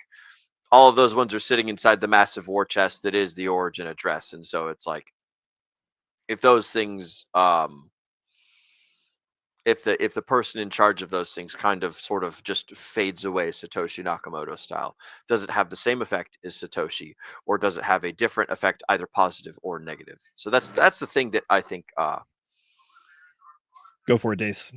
all of those ones are sitting inside the massive war chest that is the origin address. And so it's like, if those things if the person in charge of those things kind of sort of just fades away, Satoshi Nakamoto style, does it have the same effect as Satoshi, or does it have a different effect, either positive or negative? So that's the thing that I think. Go for it, Dace.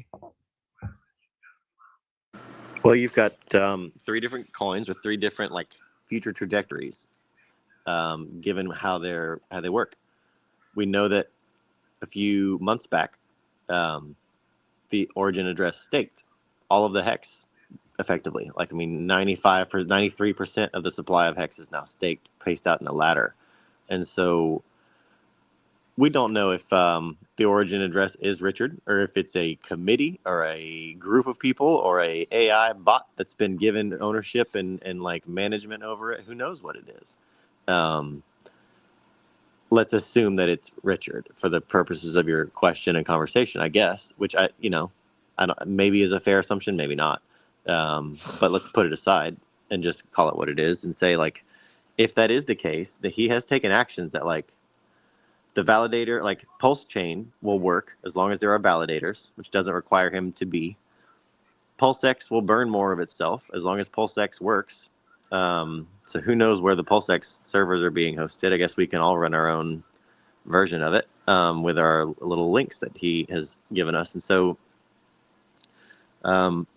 Well, you've got 3 different coins with 3 different like future trajectories, given how they work. We know that a few months back, the origin address staked all of the hex effectively. Like, I mean, 93% of the supply of hex is now staked, paced out in a ladder. And so we don't know if the origin address is Richard, or if it's a committee or a group of people or a AI bot that's been given ownership and like management over it. Who knows what it is? Let's assume that it's Richard for the purposes of your question and conversation, I guess, which I don't, maybe is a fair assumption, maybe not. But let's put it aside and just call it what it is and say, like, if that is the case, that he has taken actions that, like, the validator, like Pulse Chain will work as long as there are validators, which doesn't require him to be. PulseX will burn more of itself as long as PulseX works. So who knows where the PulseX servers are being hosted? I guess we can all run our own version of it with our little links that he has given us. And so, when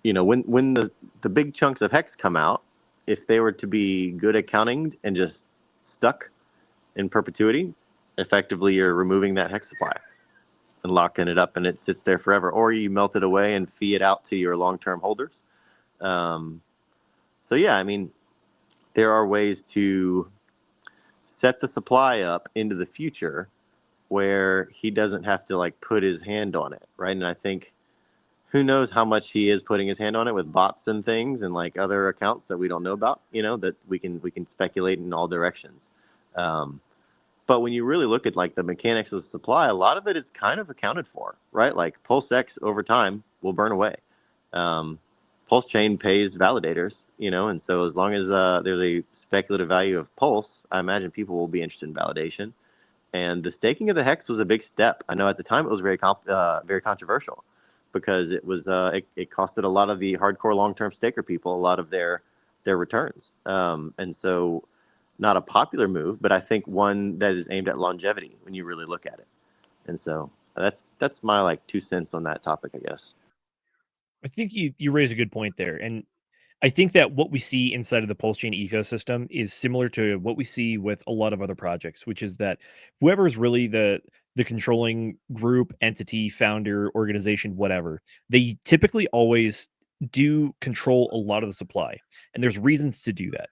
the big chunks of hex come out, if they were to be good accounting and just stuck in perpetuity, effectively you're removing that hex supply and locking it up, and it sits there forever, or you melt it away and fee it out to your long-term holders. So yeah, I mean, there are ways to set the supply up into the future where he doesn't have to like put his hand on it, right? And I think, who knows how much he is putting his hand on it with bots and things and like other accounts that we don't know about, that we can speculate in all directions. But when you really look at like the mechanics of the supply, a lot of it is kind of accounted for, right? Like PulseX over time will burn away. Pulse Chain pays validators, and so as long as there's a speculative value of Pulse, I imagine people will be interested in validation. And the staking of the hex was a big step. I know at the time it was very controversial because it was it costed a lot of the hardcore long-term staker people a lot of their returns. And so, not a popular move, but I think one that is aimed at longevity when you really look at it. And so that's my like 2 cents on that topic, I guess. I think you raise a good point there. And I think that what we see inside of the Pulse Chain ecosystem is similar to what we see with a lot of other projects, which is that whoever is really the controlling group, entity, founder, organization, whatever, they typically always do control a lot of the supply. And there's reasons to do that.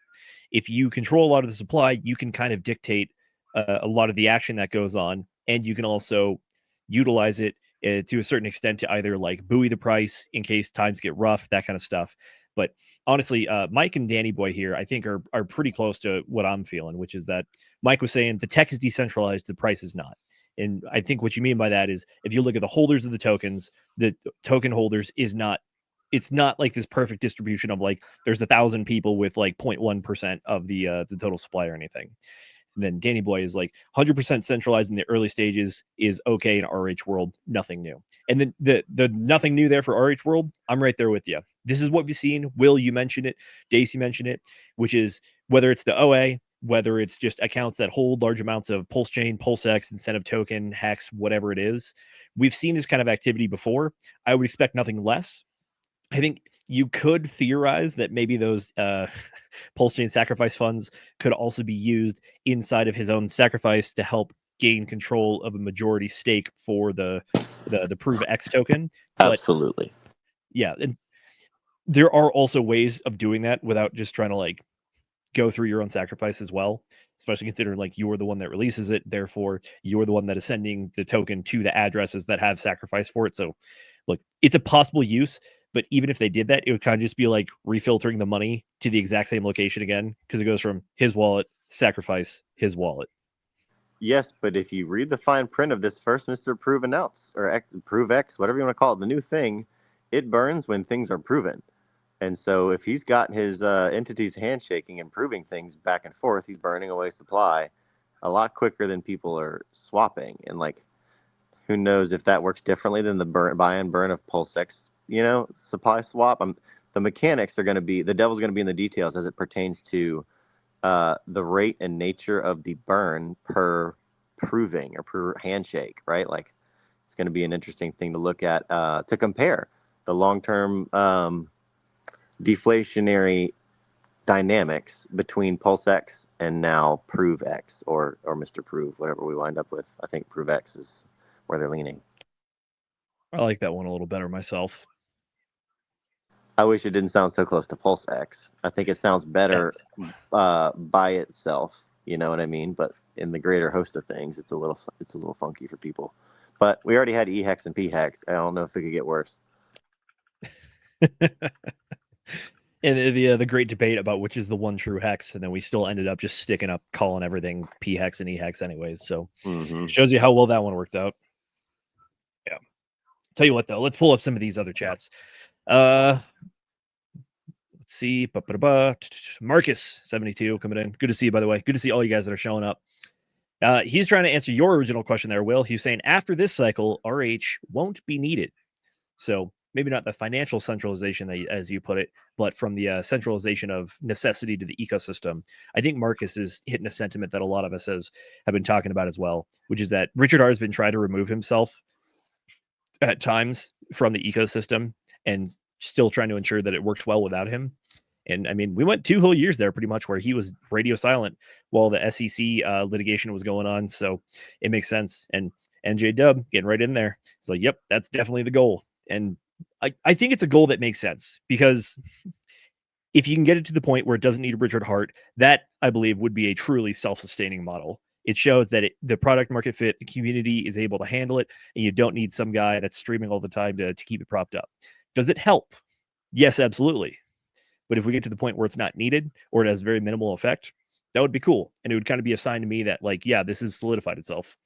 If you control a lot of the supply, you can kind of dictate a lot of the action that goes on, and you can also utilize it to a certain extent to either like buoy the price in case times get rough, that kind of stuff. But honestly, Mike and Danny Boy here, I think are pretty close to what I'm feeling, which is that Mike was saying the tech is decentralized, the price is not. And I think what you mean by that is if you look at the holders of the tokens, the token holders is not, it's not like this perfect distribution of like there's 1,000 people with like 0.1% of the total supply or anything. And then Danny Boy is like 100% centralized in the early stages is okay in RH World, nothing new. And then the nothing new there for RH World, I'm right there with you. This is what we've seen. Will, you mentioned it. Daisy mentioned it, which is whether it's the OA, whether it's just accounts that hold large amounts of Pulse Chain, PulseX, incentive token, Hex, whatever it is. We've seen this kind of activity before. I would expect nothing less. I think you could theorize that maybe those Pulse Chain sacrifice funds could also be used inside of his own sacrifice to help gain control of a majority stake for the Prove X token. But, absolutely. Yeah, and there are also ways of doing that without just trying to like go through your own sacrifice as well, especially considering like you're the one that releases it, therefore you're the one that is sending the token to the addresses that have sacrifice for it. So look, it's a possible use. But even if they did that, it would kind of just be like refiltering the money to the exact same location again, because it goes from his wallet, sacrifice, his wallet. Yes, but if you read the fine print of this first Mr. Prove Announce, or Prove X, whatever you want to call it, the new thing, it burns when things are proven. And so if he's got his entities handshaking and proving things back and forth, he's burning away supply a lot quicker than people are swapping. And like, Who knows if that works differently than the buy and burn of PulseX, supply swap. The mechanics are going to be, the devil's going to be in the details as it pertains to the rate and nature of the burn per proving or per handshake, right? Like, it's going to be an interesting thing to look at to compare the long-term deflationary dynamics between PulseX and now ProveX or Mr. Prove, whatever we wind up with. I think ProveX is where they're leaning. I like that one a little better myself. I wish it didn't sound so close to PulseX. I think it sounds better by itself. You know what I mean? But in the greater host of things, it's a little funky for people. But we already had eHex and pHex. I don't know if it could get worse. And the great debate about which is the one true hex, and then we still ended up just sticking up calling everything pHex and eHex anyways. So shows you how well that one worked out. Yeah. Tell you what though, let's pull up some of these other chats. Let's see. Marcus 72 coming in. Good to see you, by the way. Good to see all you guys that are showing up. He's trying to answer your original question there, Will. He's saying after this cycle, RH won't be needed. So maybe not the financial centralization, as you put it, but from the centralization of necessity to the ecosystem. I think Marcus is hitting a sentiment that a lot of us have been talking about as well, which is that Richard R has been trying to remove himself at times from the ecosystem and still trying to ensure that it worked well without him. And I mean, we went 2 whole years there pretty much where he was radio silent while the SEC litigation was going on. So it makes sense. And NJ Dub getting right in there. It's like, yep, that's definitely the goal. And I think it's a goal that makes sense because if you can get it to the point where it doesn't need Richard Hart, that I believe would be a truly self-sustaining model. It shows that the product market fit, the community is able to handle it, and you don't need some guy that's streaming all the time to keep it propped up. Does it help? Yes, absolutely. But if we get to the point where it's not needed or it has very minimal effect, that would be cool. And it would kind of be a sign to me that, like, yeah, this has solidified itself.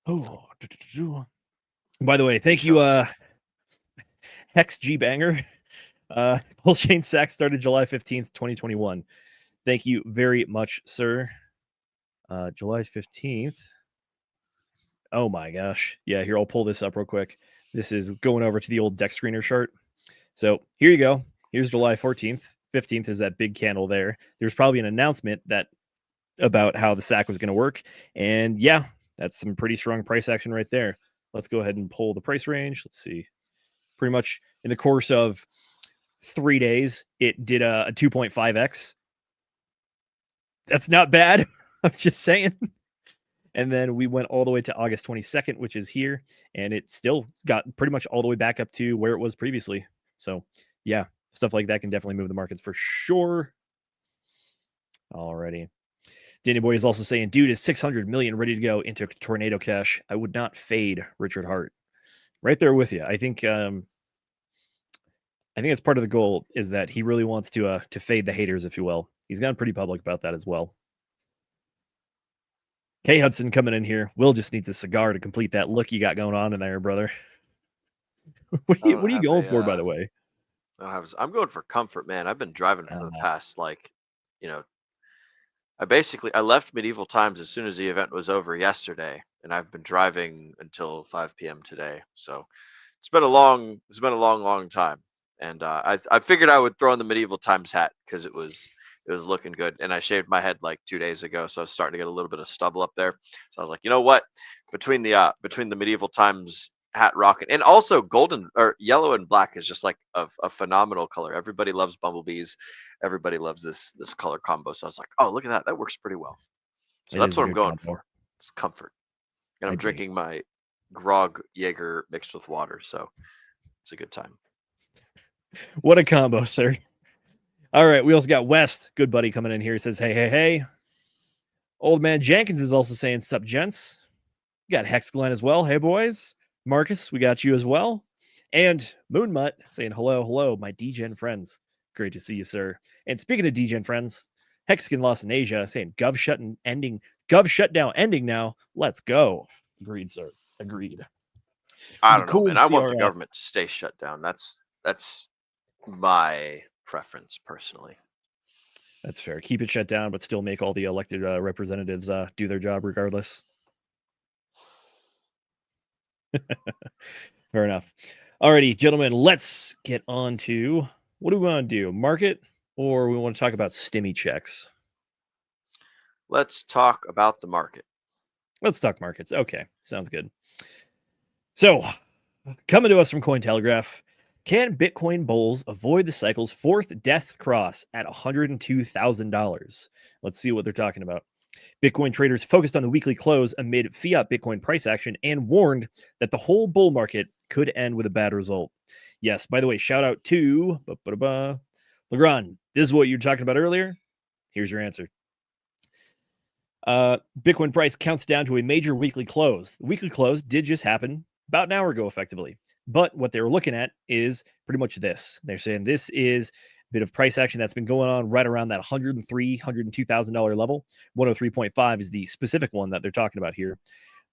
Oh, by the way, thank you, Hex G Banger. Pulse Chain Sack started July 15th, 2021. Thank you very much, sir. July 15th. Oh my gosh. Yeah, here, I'll pull this up real quick. This is going over to the old deck screener chart. So here you go. Here's July 14th. 15th is that big candle there. There's probably an announcement about how the SAC was going to work. And yeah, that's some pretty strong price action right there. Let's go ahead and pull the price range. Let's see. Pretty much in the course of 3 days, it did a 2.5x. That's not bad. I'm just saying. And then we went all the way to August 22nd, which is here. And it still got pretty much all the way back up to where it was previously. So yeah, stuff like that can definitely move the markets for sure. Alrighty. Danny Boy is also saying, dude, is 600 million ready to go into tornado cash? I would not fade Richard Hart. Right there with you. I think it's part of the goal is that he really wants to fade the haters, if you will. He's gotten pretty public about that as well. K Hudson coming in here. Will just needs a cigar to complete that look you got going on in there, brother. What are you going for, by the way? I'm going for comfort, man. I've been driving for the past, I left Medieval Times as soon as the event was over yesterday, and I've been driving until 5 p.m. today. So it's been a long time. And I figured I would throw in the Medieval Times hat because it was looking good. And I shaved my head like 2 days ago, so I was starting to get a little bit of stubble up there. So I was like, you know what? Between the Medieval Times hat rocket and also golden or yellow and black is just like a phenomenal color. Everybody loves bumblebees. Everybody loves this color combo. So I was like, oh, look at that. That works pretty well. So that's what I'm going for. It's comfort. And I'm drinking my grog Jaeger mixed with water. So it's a good time. What a combo, sir. All right. We also got West, good buddy, coming in here. He says, hey. Old man Jenkins is also saying, sup, gents. We got Hex Glenn as well. Hey, boys. Marcus, we got you as well. And Moonmutt saying, hello, my DGen friends. Great to see you, sir. And speaking of DGen friends, Hexagon Lost in Asia saying, Gov shutdown ending now. Let's go. Agreed, sir. Agreed. I don't know, man. I want the government to stay shut down. That's my preference personally. That's fair. Keep it shut down, but still make all the elected representatives do their job regardless. Fair enough. Alrighty, gentlemen, let's get on to what do we want to do? Market, or we want to talk about STIMMY checks? Let's talk about the market. Let's talk markets. Okay, sounds good. So, coming to us from Cointelegraph, can Bitcoin bulls avoid the cycle's fourth death cross at $102,000? Let's see what they're talking about. Bitcoin traders focused on the weekly close amid fiat Bitcoin price action and warned that the whole bull market could end with a bad result. Yes, by the way, shout out to Legrand. This is what you were talking about earlier. Here's your answer. Bitcoin price counts down to a major weekly close. The weekly close did just happen about an hour ago, effectively. But what they were looking at is pretty much this. They're saying this is a bit of price action that's been going on right around that $103,000, $102,000 level. 103.5 is the specific one that they're talking about here.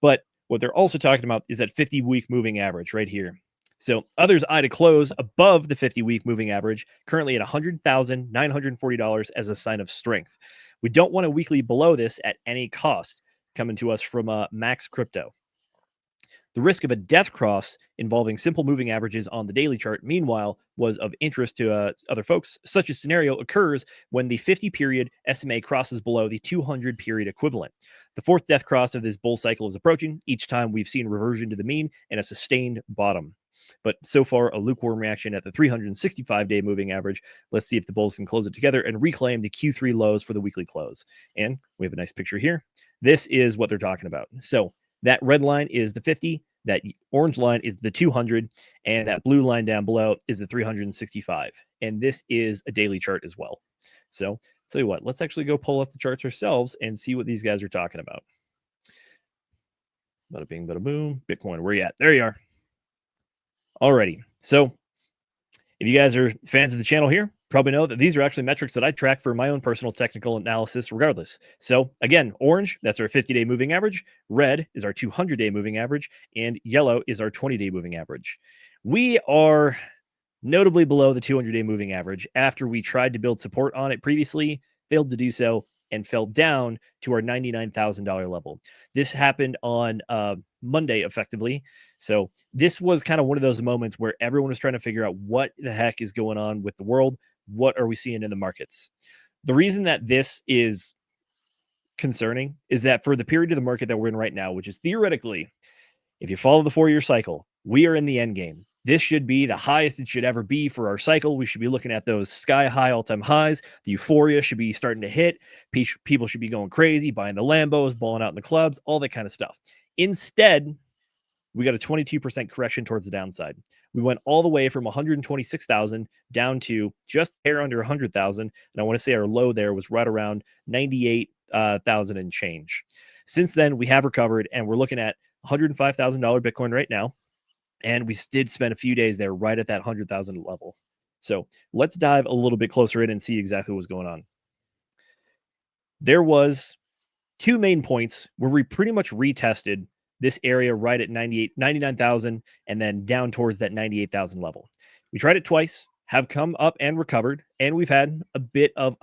But what they're also talking about is that 50-week moving average right here. So others eye to close above the 50-week moving average, currently at $100,940 as a sign of strength. We don't want a weekly below this at any cost, coming to us from Max Crypto. The risk of a death cross involving simple moving averages on the daily chart, meanwhile, was of interest to other folks. Such a scenario occurs when the 50-period SMA crosses below the 200-period equivalent. The fourth death cross of this bull cycle is approaching. Each time we've seen reversion to the mean and a sustained bottom. But so far, a lukewarm reaction at the 365-day moving average. Let's see if the bulls can close it together and reclaim the Q3 lows for the weekly close. And we have a nice picture here. This is what they're talking about. So that red line is the 50, that orange line is the 200, and that blue line down below is the 365. And this is a daily chart as well. So tell you what, let's actually go pull up the charts ourselves and see what these guys are talking about. Bada bing, bada boom. Bitcoin, where you at? There you are. Alrighty, so if you guys are fans of the channel here, probably know that these are actually metrics that I track for my own personal technical analysis regardless. So again, orange, that's our 50-day moving average. Red is our 200-day moving average. And yellow is our 20-day moving average. We are notably below the 200-day moving average after we tried to build support on it previously, failed to do so, and fell down to our $99,000 level. This happened on Monday, effectively. So this was kind of one of those moments where everyone was trying to figure out what the heck is going on with the world. What are we seeing in the markets? The reason that this is concerning is that for the period of the market that we're in right now, which is theoretically, if you follow the 4-year cycle, we are in the end game. This should be the highest it should ever be for our cycle. We should be looking at those sky-high all-time highs. The euphoria should be starting to hit. People should be going crazy, buying the Lambos, balling out in the clubs, all that kind of stuff. Instead, we got a 22% correction towards the downside. We went all the way from 126,000 down to just hair under 100,000. And I want to say our low there was right around 98,000 and change. Since then, we have recovered, and we're looking at $105,000 Bitcoin right now. And we did spend a few days there right at that 100,000 level. So let's dive a little bit closer in and see exactly what's going on. There was 2 main points where we pretty much retested this area right at 99,000 and then down towards that 98,000 level. We tried it twice, have come up and recovered, and we've had a bit of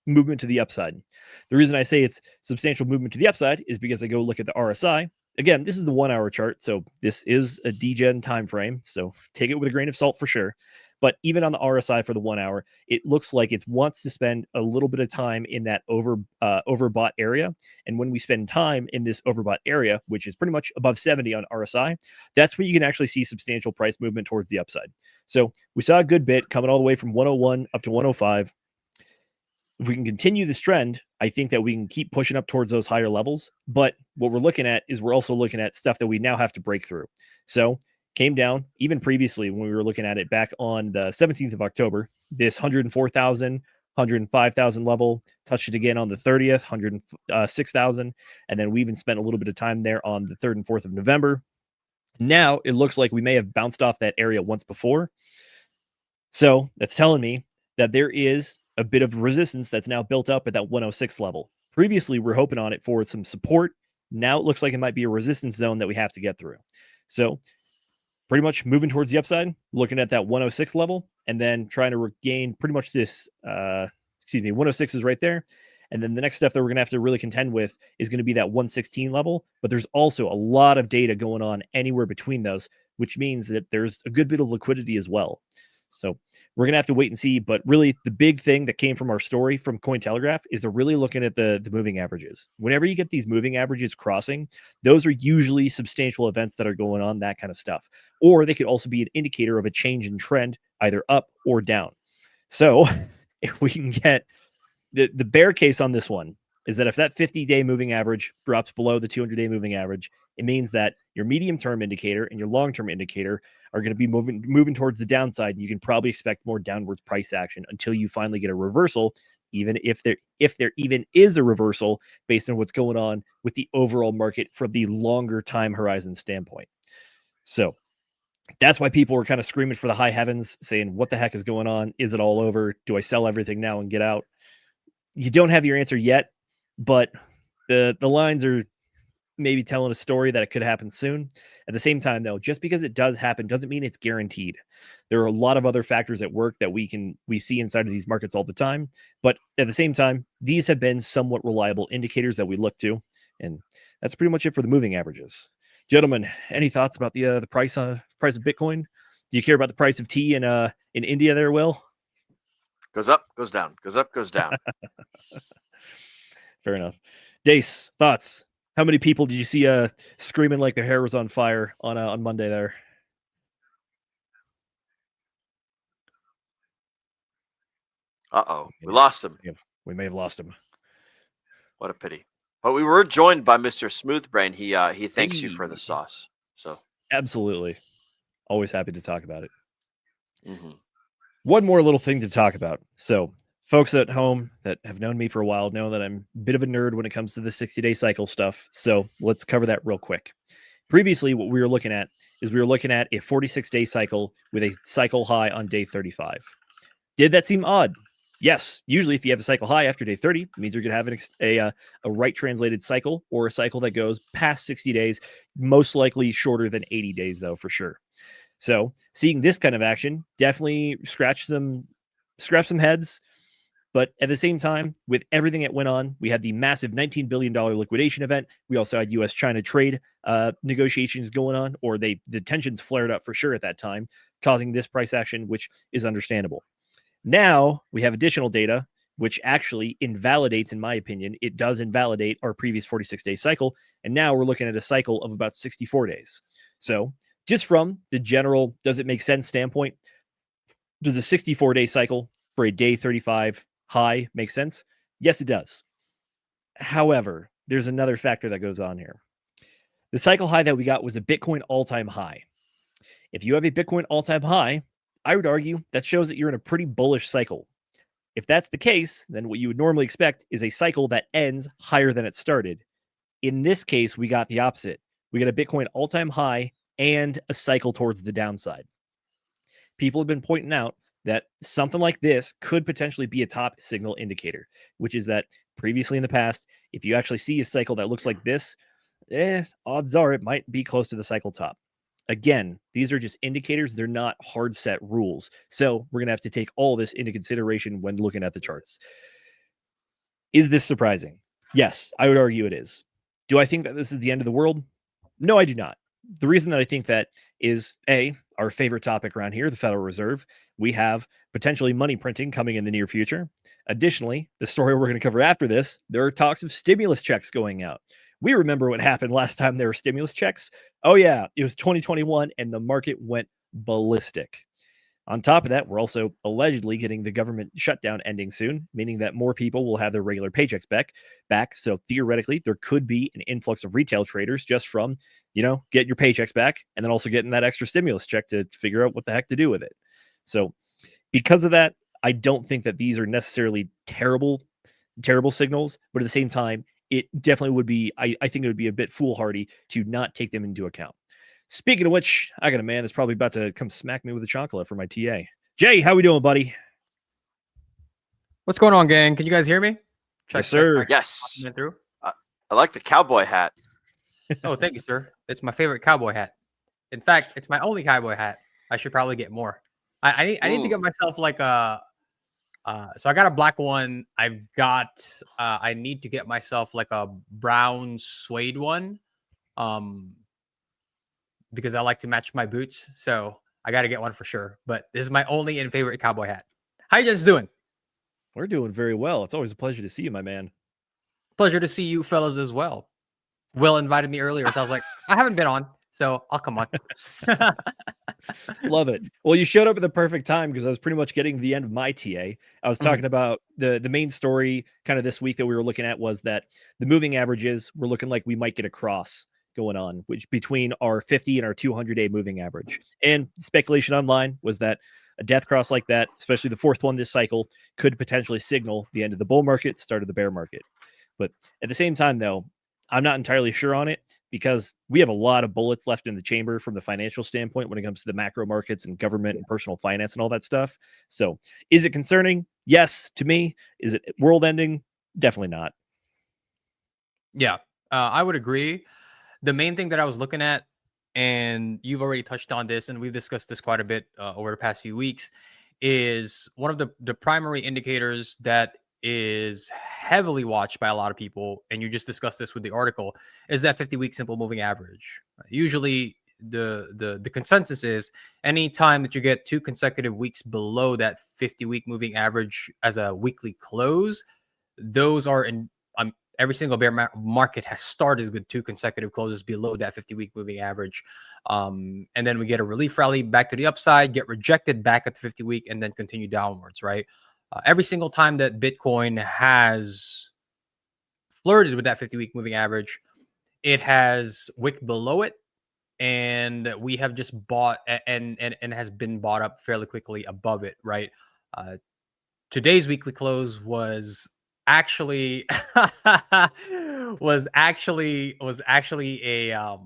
movement to the upside. The reason I say it's substantial movement to the upside is because I go look at the RSI. Again, this is the 1-hour chart, so this is a degen time frame, so take it with a grain of salt for sure. But even on the RSI for the 1 hour, it looks like it wants to spend a little bit of time in that overbought area. And when we spend time in this overbought area, which is pretty much above 70 on RSI, that's when you can actually see substantial price movement towards the upside. So we saw a good bit coming all the way from 101 up to 105. If we can continue this trend, I think that we can keep pushing up towards those higher levels. But what we're looking at is we're also looking at stuff that we now have to break through. So came down even previously when we were looking at it back on the 17th of October, this 104,000, 105,000 level, touched it again on the 30th, 106,000. And then we even spent a little bit of time there on the 3rd and 4th of November. Now it looks like we may have bounced off that area once before. So that's telling me that there is a bit of resistance that's now built up at that 106 level. Previously, we're hoping on it for some support. Now it looks like it might be a resistance zone that we have to get through. So pretty much moving towards the upside, looking at that 106 level, and then trying to regain pretty much this, 106 is right there. And then the next stuff that we're going to have to really contend with is going to be that 116 level. But there's also a lot of data going on anywhere between those, which means that there's a good bit of liquidity as well. So we're going to have to wait and see. But really, the big thing that came from our story from Cointelegraph is they're really looking at the moving averages. Whenever you get these moving averages crossing, those are usually substantial events that are going on, that kind of stuff. Or they could also be an indicator of a change in trend, either up or down. So if we can get the bear case on this one is that if that 50-day moving average drops below the 200-day moving average, it means that your medium-term indicator and your long-term indicator are going to be moving towards the downside. You can probably expect more downwards price action until you finally get a reversal, even if there even is a reversal based on what's going on with the overall market from the longer time horizon standpoint. So that's why people were kind of screaming for the high heavens, saying, what the heck is going on? Is it all over? Do I sell everything now and get out? You don't have your answer yet, but the lines are maybe telling a story that it could happen soon. At the same time, though, just because it does happen doesn't mean it's guaranteed. There are a lot of other factors at work that we see inside of these markets all the time. But at the same time, these have been somewhat reliable indicators that we look to. And that's pretty much it for the moving averages. Gentlemen, any thoughts about the price of Bitcoin? Do you care about the price of tea in India there, Will? Goes up, goes down, goes up, goes down. Fair enough. Dace, thoughts? How many people did you see screaming like their hair was on fire on Monday there? Uh-oh, we lost him. We may have lost him. What a pity. But we were joined by Mr. Smoothbrain. He thanks you for the sauce. So absolutely. Always happy to talk about it. Mm-hmm. One more little thing to talk about. So folks at home that have known me for a while know that I'm a bit of a nerd when it comes to the 60-day cycle stuff. So let's cover that real quick. Previously, what we were looking at is we were looking at a 46-day cycle with a cycle high on day 35. Did that seem odd? Yes. Usually, if you have a cycle high after day 30, it means you're going to have a right translated cycle, or a cycle that goes past 60 days, most likely shorter than 80 days, though, for sure. So seeing this kind of action definitely scratch some heads. But at the same time, with everything that went on, we had the massive $19 billion liquidation event. We also had U.S.-China trade negotiations going on, or the tensions flared up for sure at that time, causing this price action, which is understandable. Now we have additional data, which actually invalidates, in my opinion, it does invalidate our previous 46-day cycle. And now we're looking at a cycle of about 64 days. So just from the general, does it make sense standpoint, does a 64-day cycle for a day 35 high make sense? Yes, it does. However, there's another factor that goes on here. The cycle high that we got was a Bitcoin all-time high. If you have a Bitcoin all-time high, I would argue that shows that you're in a pretty bullish cycle. If that's the case, then what you would normally expect is a cycle that ends higher than it started. In this case, we got the opposite. We got a Bitcoin all-time high and a cycle towards the downside. People have been pointing out that something like this could potentially be a top signal indicator, which is that previously in the past, if you actually see a cycle that looks like this, odds are it might be close to the cycle top. Again, these are just indicators. They're not hard set rules. So we're going to have to take all this into consideration when looking at the charts. Is this surprising? Yes, I would argue it is. Do I think that this is the end of the world? No, I do not. The reason that I think that is, A, our favorite topic around here, the Federal Reserve. We have potentially money printing coming in the near future. Additionally, the story we're going to cover after this, there are talks of stimulus checks going out. We remember what happened last time there were stimulus checks. Oh, yeah, it was 2021, and the market went ballistic. On top of that, we're also allegedly getting the government shutdown ending soon, meaning that more people will have their regular paychecks back. So theoretically, there could be an influx of retail traders just from, getting your paychecks back and then also getting that extra stimulus check to figure out what the heck to do with it. So because of that, I don't think that these are necessarily terrible signals, but at the same time, it definitely would be, I think it would be a bit foolhardy to not take them into account. Speaking of which, I got a man that's probably about to come smack me with a chocolate for my TA. Jay, how we doing, buddy? What's going on, gang? Can you guys hear me? Yes, sir. Yes. Through. I like the cowboy hat. Oh, thank you, sir. It's my favorite cowboy hat. In fact, it's my only cowboy hat. I should probably get more. I need to get myself like a So I got a black one. I've got. I need to get myself like a brown suede one, because I like to match my boots. So I got to get one for sure. But this is my only and favorite cowboy hat. How you guys doing? We're doing very well. It's always a pleasure to see you, my man. Pleasure to see you fellas as well. Will invited me earlier, so I was like, I haven't been on, so I'll come on. Love it. Well, you showed up at the perfect time because I was pretty much getting to the end of my TA. I was talking about the main story kind of this week that we were looking at was that the moving averages were looking like we might get a cross going on, which between our 50 and our 200-day moving average. And speculation online was that a death cross like that, especially the fourth one this cycle, could potentially signal the end of the bull market, start of the bear market. But at the same time, though, I'm not entirely sure on it because we have a lot of bullets left in the chamber from the financial standpoint when it comes to the macro markets and government and personal finance and all that stuff. So is it concerning? Yes, to me. Is it world ending? Definitely not. Yeah, I would agree. The main thing that I was looking at, and you've already touched on this, and we've discussed this quite a bit over the past few weeks, is one of the primary indicators that is heavily watched by a lot of people, and you just discussed this with the article, is that 50-week simple moving average. Usually the consensus is any time that you get 2 consecutive weeks below that 50-week moving average as a weekly close, those are in every single bear market has started with 2 consecutive closes below that 50-week moving average. And then we get a relief rally back to the upside, get rejected back at the 50-week, and then continue downwards, right? Every single time that Bitcoin has flirted with that 50-week moving average, it has wicked below it, and we have just bought and has been bought up fairly quickly above it, right? Today's weekly close was actually was actually a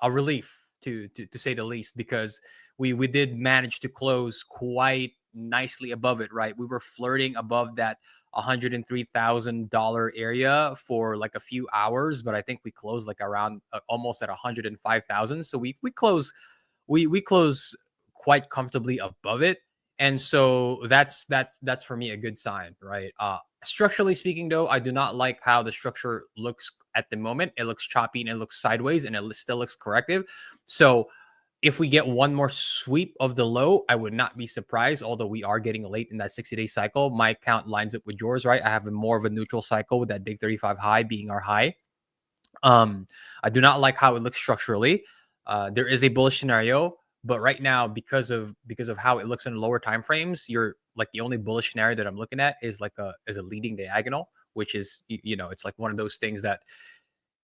relief to say the least, because we did manage to close quite nicely above it, right? We were flirting above that $103,000 area for like a few hours, but I think we closed like around almost at 105,000. So we close quite comfortably above it, and so that's for me a good sign, right? Structurally speaking, though, I do not like how the structure looks at the moment. It looks choppy and it looks sideways, and it still looks corrective. So if we get one more sweep of the low, I would not be surprised, although we are getting late in that 60-day cycle. My count lines up with yours, right? I have more of a neutral cycle with that big 35 high being our high. I do not like how it looks structurally. There is a bullish scenario, but right now, because of how it looks in lower time frames, you're like the only bullish scenario that I'm looking at is like a leading diagonal, which is, it's like one of those things that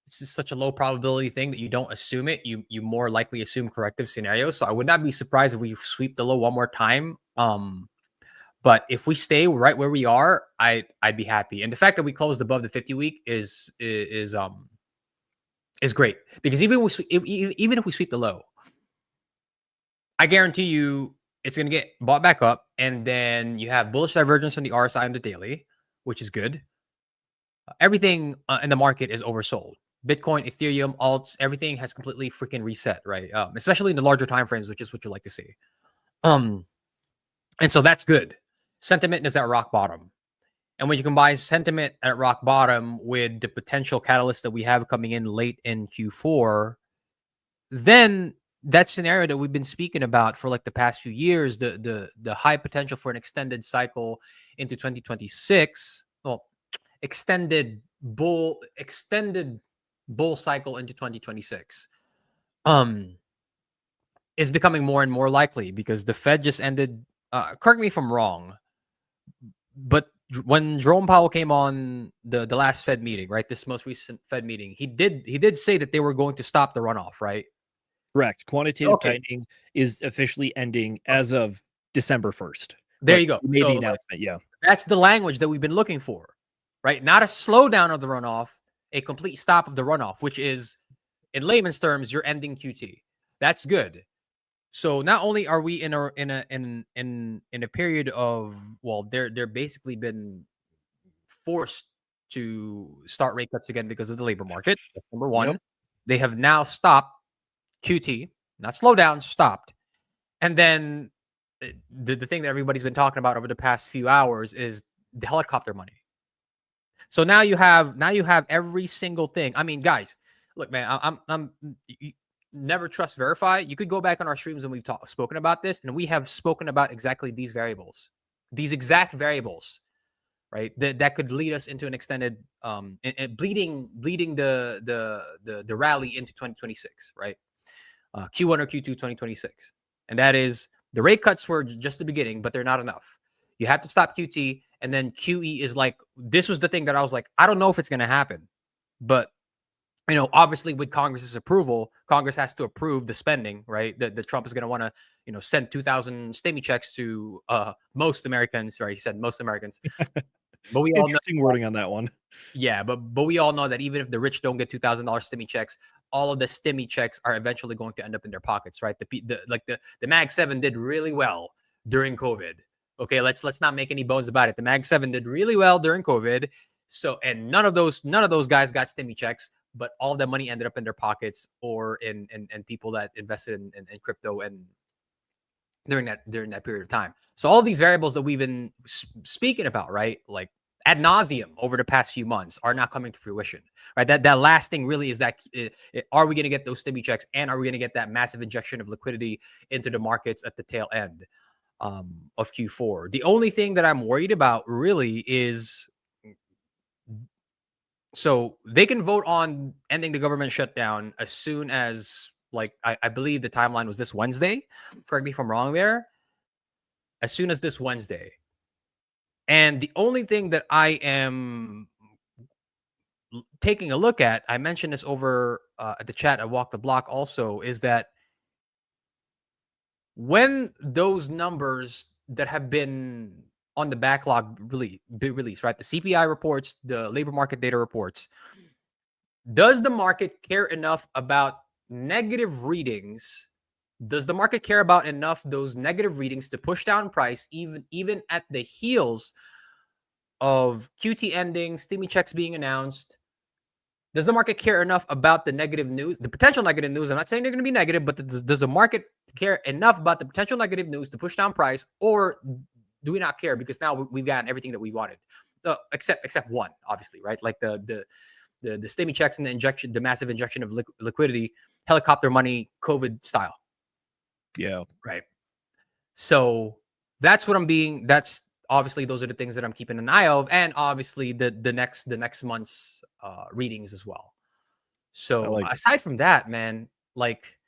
it's just such a low probability thing that you don't assume it. You more likely assume corrective scenarios. So I would not be surprised if we sweep the low one more time. But if we stay right where we are, I'd be happy. And the fact that we closed above the 50-week is great, because even if we sweep the low, I guarantee you it's going to get bought back up, and then you have bullish divergence on the RSI on the daily, which is good. Everything in the market is oversold. Bitcoin, Ethereum, alts, everything has completely freaking reset, right? Especially in the larger time frames, which is what you like to see. And so that's good. Sentiment is at rock bottom. And when you combine sentiment at rock bottom with the potential catalyst that we have coming in late in Q4, then that scenario that we've been speaking about for like the past few years, the high potential for an extended cycle into 2026, well, extended bull cycle into 2026, is becoming more and more likely, because the Fed just ended. Correct me if I'm wrong, but when Jerome Powell came on the last Fed meeting, right, this most recent Fed meeting, he did say that they were going to stop the runoff, right? Correct. Quantitative tightening is officially ending as of December 1st. There you go. We made the announcement. Yeah, that's the language that we've been looking for, right? Not a slowdown of the runoff, a complete stop of the runoff, which is, in layman's terms, you're ending QT. That's good. So not only are we in a period of, well, they're basically been forced to start rate cuts again because of the labor market. That's number one. Yep. They have now stopped QT, not slow down, stopped. And then the thing that everybody's been talking about over the past few hours is the helicopter money. So now you have every single thing. I mean, guys, look, man, I'm never trust verify. You could go back on our streams and we've spoken about this, and we have spoken about exactly these variables, these exact variables, right? That could lead us into an extended and bleeding the rally into 2026, right? Q1 or Q2 2026. And that is the rate cuts were just the beginning, but they're not enough. You have to stop QT, and then QE is like, this was the thing that I was like, I don't know if it's going to happen, but you know, obviously with Congress's approval, Congress has to approve the spending, right? The Trump is going to want to, you know, send 2,000 STIMMY checks to most Americans, right? He said most Americans. But we all know Interesting wording on that one. Yeah, but we all know that even if the rich don't get $2,000 STIMMY checks, all of the STIMMY checks are eventually going to end up in their pockets, right? The Mag 7 did really well during COVID. Okay, let's not make any bones about it. The Mag 7 did really well during COVID. So, and none of those guys got STIMMY checks, but all the money ended up in their pockets or in people that invested in crypto and during that period of time. So all these variables that we've been speaking about, right, like ad nauseum over the past few months, are not coming to fruition, right? That last thing really is that are we going to get those STIMMY checks, and are we going to get that massive injection of liquidity into the markets at the tail end of Q4? The only thing that I'm worried about really is, so they can vote on ending the government shutdown as soon as, like, I believe the timeline was this Wednesday. Correct me if I'm wrong there. As soon as this Wednesday. And the only thing that I am taking a look at, I mentioned this over at the chat at Walk the Block also, is that when those numbers that have been on the backlog be released, right? The CPI reports, the labor market data reports. Does the market care enough about negative readings? Does the market care about enough those negative readings to push down price even at the heels of QT ending, STIMMY checks being announced? Does the market care enough about the negative news, the potential negative news? I'm not saying they're going to be negative, but does the market care enough about the potential negative news to push down price, or do we not care because now we've gotten everything that we wanted, except one, obviously, right? Like the STIMMY checks and the massive injection of liquidity, helicopter money, COVID style. Yeah. Right. So that's obviously those are the things that I'm keeping an eye of, and obviously the next month's readings as well. So aside from that, man, like,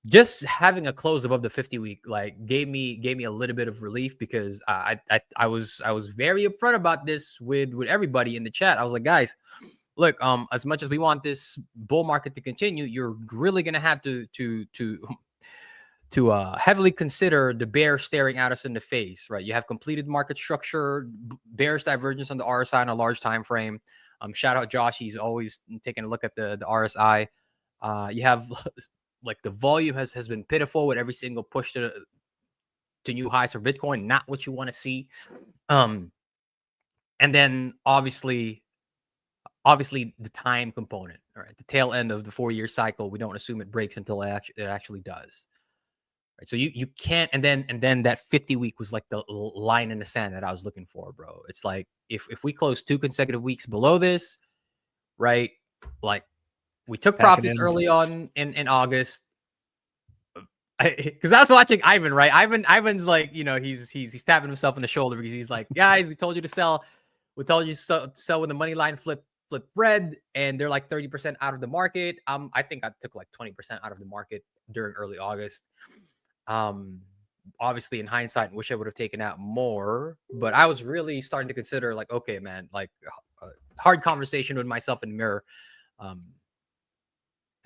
just having a close above the 50-week like gave me a little bit of relief, because I was very upfront about this with everybody in the chat. I was like, guys, look, as much as we want this bull market to continue, you're really gonna have to heavily consider the bear staring at us in the face, right? You have completed market structure, bearish divergence on the RSI on a large time frame. Shout out Josh, he's always taking a look at the RSI. You have like the volume has been pitiful with every single push to new highs for Bitcoin, not what you want to see. And then obviously the time component, all right, the tail end of the 4-year cycle, we don't assume it breaks until it actually does. Right. So you can't, and then that 50-week was like the line in the sand that I was looking for, bro. It's like if we close 2 consecutive weeks below this, right? Like, we took profits early on in August. Because I was watching Ivan, right? Ivan's like, you know, he's tapping himself on the shoulder because he's like, guys, we told you to sell. We told you to sell when the money line flip red, and they're like 30% out of the market. I think I took like 20% out of the market during early August. Obviously in hindsight, I wish I would have taken out more, but I was really starting to consider, like, okay, man, like a hard conversation with myself in the mirror.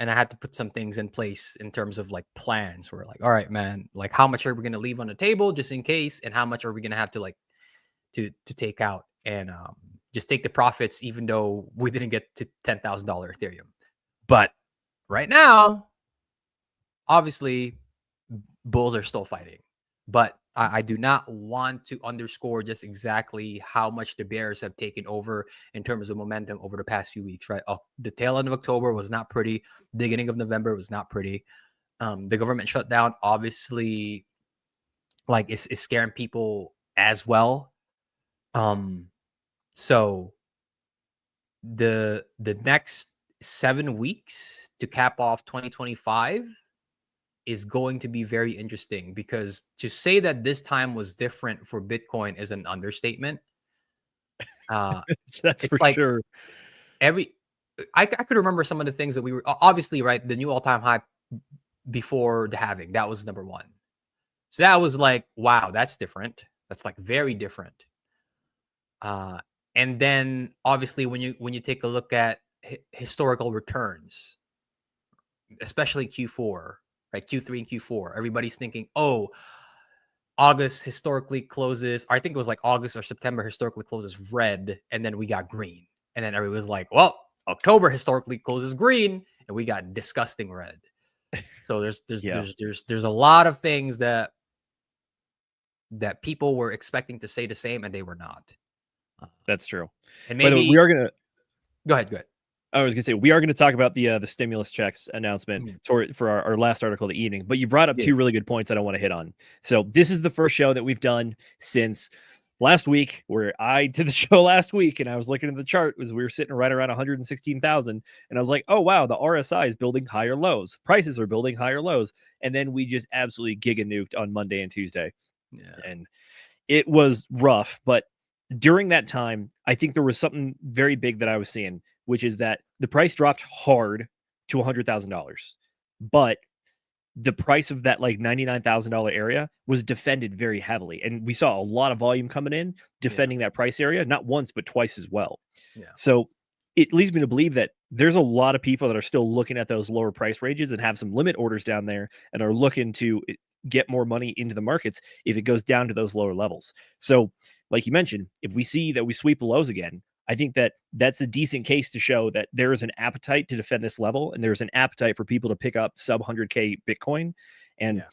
And I had to put some things in place in terms of like plans. Where like, all right, man, like how much are we going to leave on the table just in case, and how much are we going to have to like to take out, and just take the profits, even though we didn't get to $10,000 Ethereum. But right now, obviously, bulls are still fighting. But I do not want to underscore just exactly how much the bears have taken over in terms of momentum over the past few weeks, right? Oh, the tail end of October was not pretty. Beginning of November was not pretty. The government shutdown obviously like is scaring people as well. So the next 7 weeks to cap off 2025 is going to be very interesting, because to say that this time was different for Bitcoin is an understatement. That's It's for like sure. I could remember some of the things that we were obviously right. The new all-time high before the halving, that was number one. So that was like, wow, that's different. That's like very different. And then obviously when you take a look at historical returns, especially Q4, right? Q3 and Q4, everybody's thinking, oh, August historically closes, I think it was like August or September historically closes red, and then we got green. And then everybody was like, well, October historically closes green, and we got disgusting red. So there's a lot of things that people were expecting to say the same, and they were not. That's true. And By the way, maybe we are gonna. go ahead. I was gonna say we are gonna talk about the stimulus checks announcement for our last article of the evening. But you brought up two really good points that I want to hit on. So this is the first show that we've done since last week, where I did the show last week, and I was looking at the chart as we were sitting right around 116,000, and I was like, oh wow, the RSI is building higher lows, prices are building higher lows, and then we just absolutely giga nuked on Monday and Tuesday, and it was rough. But during that time, I think there was something very big that I was seeing, which is that the price dropped hard to $100,000, but the price of that like $99,000 area was defended very heavily. And we saw a lot of volume coming in defending that price area, not once, but twice as well. So it leads me to believe that there's a lot of people that are still looking at those lower price ranges and have some limit orders down there and are looking to get more money into the markets if it goes down to those lower levels. So like you mentioned, if we see that we sweep the lows again, I think that that's a decent case to show that there is an appetite to defend this level, and there's an appetite for people to pick up sub 100K Bitcoin. And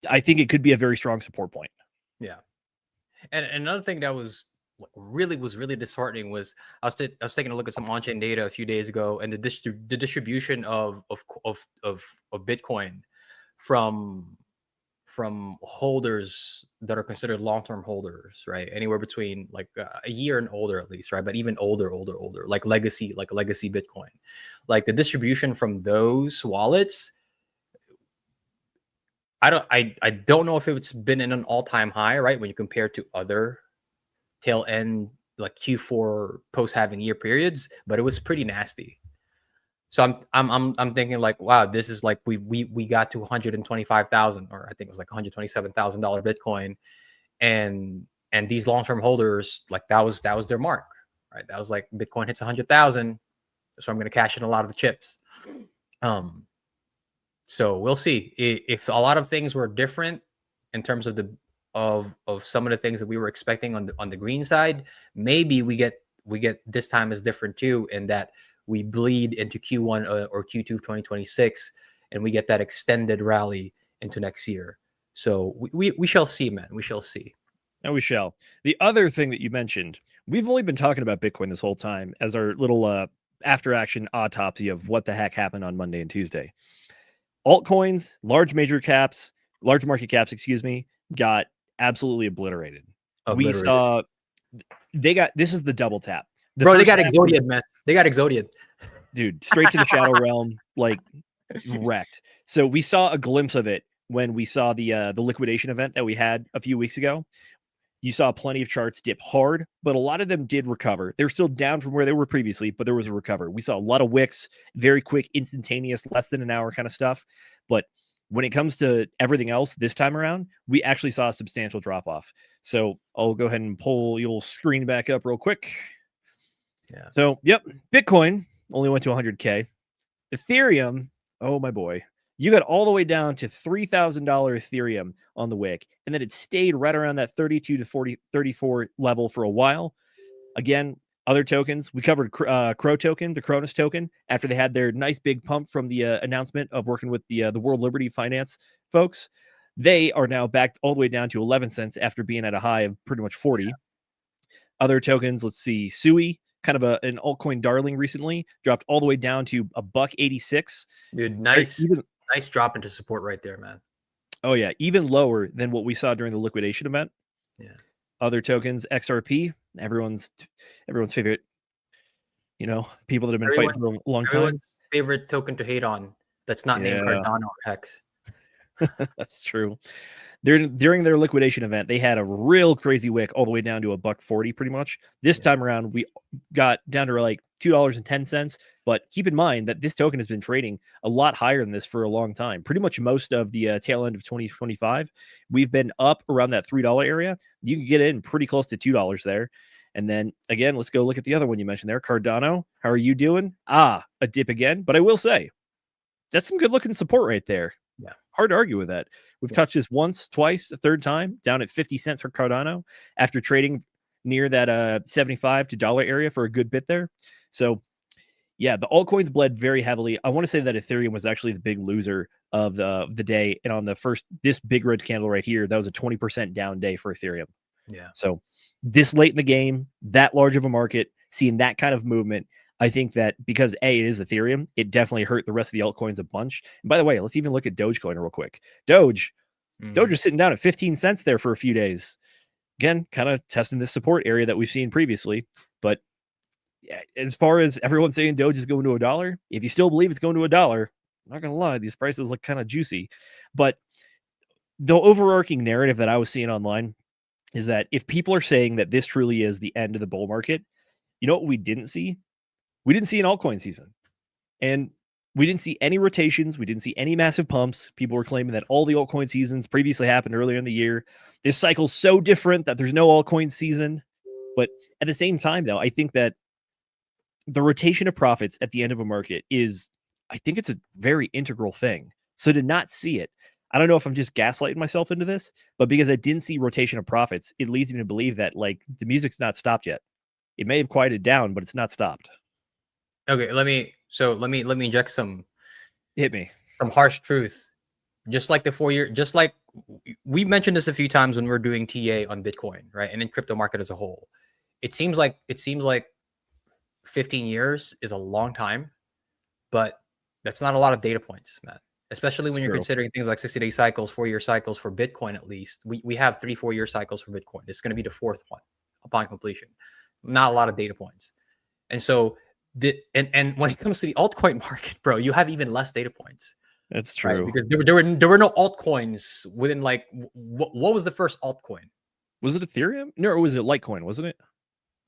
I think it could be a very strong support point. Yeah. And another thing that was really disheartening was I was taking a look at some on-chain data a few days ago, and the distribution of Bitcoin from holders that are considered long-term holders, right? Anywhere between like a year and older, at least, right? But even older, like legacy Bitcoin, like the distribution from those wallets. I don't know if it's been in an all-time high, right? When you compare to other tail end like Q4 post-halving year periods, but it was pretty nasty. So I'm thinking like, wow, this is like we got to 125,000, or I think it was like $127,000 Bitcoin, and these long-term holders, like that was their mark, right? That was like Bitcoin hits 100,000, so I'm going to cash in a lot of the chips. So we'll see if a lot of things were different in terms of of some of the things that we were expecting on the green side. Maybe we get this time is different too, in that we bleed into Q1 or Q2 2026, and we get that extended rally into next year. So we shall see, man. We shall see. And we shall. The other thing that you mentioned, we've only been talking about Bitcoin this whole time as our little after action autopsy of what the heck happened on Monday and Tuesday. Altcoins, large market caps, got absolutely obliterated. We saw this is the double tap. They got Exodiad, man. They got Exodiad. Dude, straight to the shadow realm, like wrecked. So we saw a glimpse of it when we saw the liquidation event that we had a few weeks ago. You saw plenty of charts dip hard, but a lot of them did recover. They were still down from where they were previously, but there was a recovery. We saw a lot of wicks, very quick, instantaneous, less than an hour kind of stuff. But when it comes to everything else this time around, we actually saw a substantial drop off. So I'll go ahead and pull your screen back up real quick. Yeah. So, yep, Bitcoin only went to 100K. Ethereum, oh my boy, you got all the way down to $3,000 Ethereum on the wick, and then it stayed right around that 32 to 34 level for a while. Again, other tokens, we covered Crow token, the Cronus token, after they had their nice big pump from the announcement of working with the World Liberty Finance folks. They are now back all the way down to 11 cents after being at a high of pretty much 40. Other tokens, let's see, Sui, kind of an altcoin darling recently, dropped all the way down to $1.86. Dude, nice drop into support right there, man. Oh yeah, even lower than what we saw during the liquidation event. Yeah. Other tokens, XRP, everyone's favorite. People that have been fighting for a long time. Everyone's favorite token to hate on that's not named Cardano or Hex. That's true. During their liquidation event, they had a real crazy wick all the way down to $1.40 pretty much. This time around, we got down to like $2.10. But keep in mind that this token has been trading a lot higher than this for a long time. Pretty much most of the tail end of 2025, we've been up around that $3 area. You can get in pretty close to $2 there. And then again, let's go look at the other one you mentioned there, Cardano. How are you doing? A dip again. But I will say, that's some good looking support right there. Yeah. Hard to argue with that. We've touched this once, twice, a third time, down at 50 cents for Cardano after trading near that 75 to $1 area for a good bit there. So yeah, the altcoins bled very heavily. I want to say that Ethereum was actually the big loser of the day. And on this big red candle right here, that was a 20% down day for Ethereum. Yeah. So this late in the game, that large of a market, seeing that kind of movement, I think that because it is Ethereum, it definitely hurt the rest of the altcoins a bunch. And by the way, let's even look at Dogecoin real quick. Doge is sitting down at 15 cents there for a few days. Again, kind of testing this support area that we've seen previously. But yeah, as far as everyone saying Doge is going to $1, if you still believe it's going to $1, I'm not going to lie, these prices look kind of juicy. But the overarching narrative that I was seeing online is that if people are saying that this truly is the end of the bull market, you know what we didn't see? We didn't see an altcoin season. And we didn't see any rotations. We didn't see any massive pumps. People were claiming that all the altcoin seasons previously happened earlier in the year. This cycle's so different that there's no altcoin season. But at the same time, though, I think that the rotation of profits at the end of a market I think it's a very integral thing. So to not see it, I don't know if I'm just gaslighting myself into this, but because I didn't see rotation of profits, it leads me to believe that like the music's not stopped yet. It may have quieted down, but it's not stopped. Okay, let me inject some harsh truth. Just like the 4-year, just like we mentioned this a few times when we're doing TA on Bitcoin, right? And in crypto market as a whole. It seems like 15 years is a long time, but that's not a lot of data points, Matt. Especially when you're considering things like 60-day cycles, 4-year cycles for Bitcoin, at least. We have 3-4 year cycles for Bitcoin. It's going to be the 4th one upon completion. Not a lot of data points. And so, and when it comes to the altcoin market, bro, you have even less data points. That's true. Right? Because there were no altcoins within like, what was the first altcoin? Was it Ethereum? No, or was it Litecoin, wasn't it?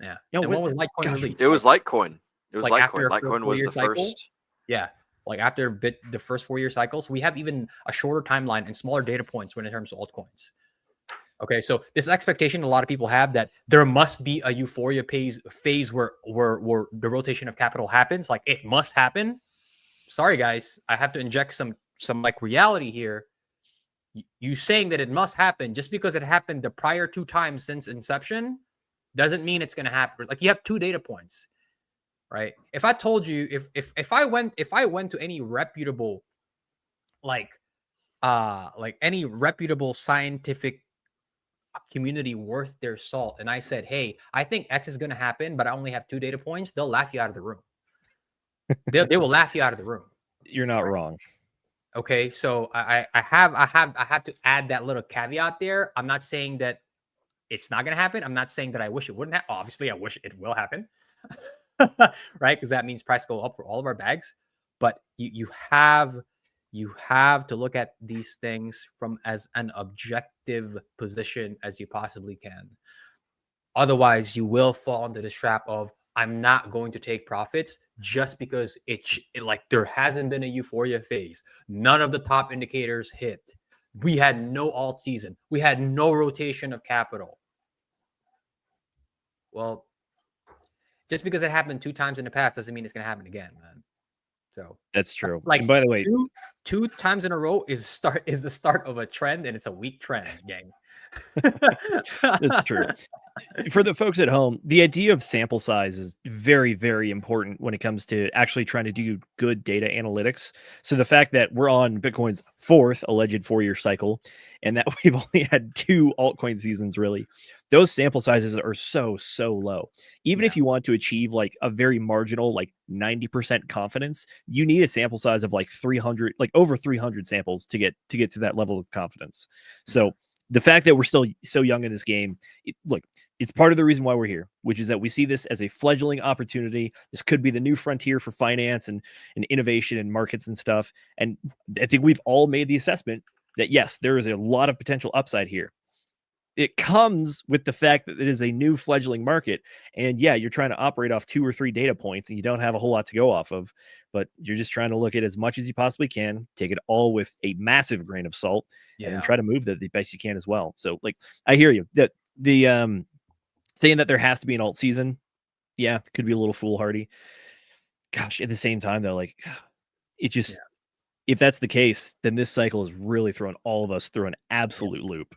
Yeah. And when was Litecoin released? It was Litecoin. It was like Litecoin. Litecoin was the first. Yeah. Like after the first 4-year cycles, we have even a shorter timeline and smaller data points when in terms of altcoins. Okay, so this expectation a lot of people have that there must be a euphoria phase where the rotation of capital happens, like it must happen. Sorry guys, I have to inject some like reality here. You saying that it must happen just because it happened the prior 2 times since inception doesn't mean it's going to happen. Like you have 2 data points. Right. If I told you, if I went to any reputable, like any reputable scientific community worth their salt, and I said, hey, I think X is going to happen, but I only have 2 data points, they'll laugh you out of the room. They will laugh you out of the room. You're not wrong. Okay. So I have to add that little caveat there. I'm not saying that it's not going to happen. I'm not saying that I wish it wouldn't happen. Obviously, I wish it will happen. Right, because that means price go up for all of our bags. But you have to look at these things from as an objective position as you possibly can. Otherwise, you will fall into the trap of I'm not going to take profits just because it like there hasn't been a euphoria phase. None of the top indicators hit. We had no alt season. We had no rotation of capital. Well, just because it happened 2 times in the past doesn't mean it's going to happen again, man. So that's true. Like, and by the way, two times in a row is the start of a trend, and it's a weak trend, gang. That's true. for the folks at home, the idea of sample size is very, very important when it comes to actually trying to do good data analytics. So the fact that we're on Bitcoin's fourth alleged 4-year cycle and that we've only had 2 altcoin seasons, really, those sample sizes are so low. Even if you want to achieve like a very marginal, like 90% confidence, you need a sample size of like 300, like over 300 samples to get to that level of confidence. So the fact that we're still so young in this game, look, it's part of the reason why we're here, which is that we see this as a fledgling opportunity. This could be the new frontier for finance and innovation and markets and stuff. And I think we've all made the assessment that, yes, there is a lot of potential upside here. It comes with the fact that it is a new fledgling market. And yeah, you're trying to operate off 2 or 3 data points and you don't have a whole lot to go off of, but you're just trying to look at as much as you possibly can, take it all with a massive grain of salt, and try to move that the best you can as well. So like, I hear you that the saying that there has to be an alt season. Yeah, could be a little foolhardy. Gosh, at the same time though, like it just, if that's the case, then this cycle is really throwing all of us through an absolute loop.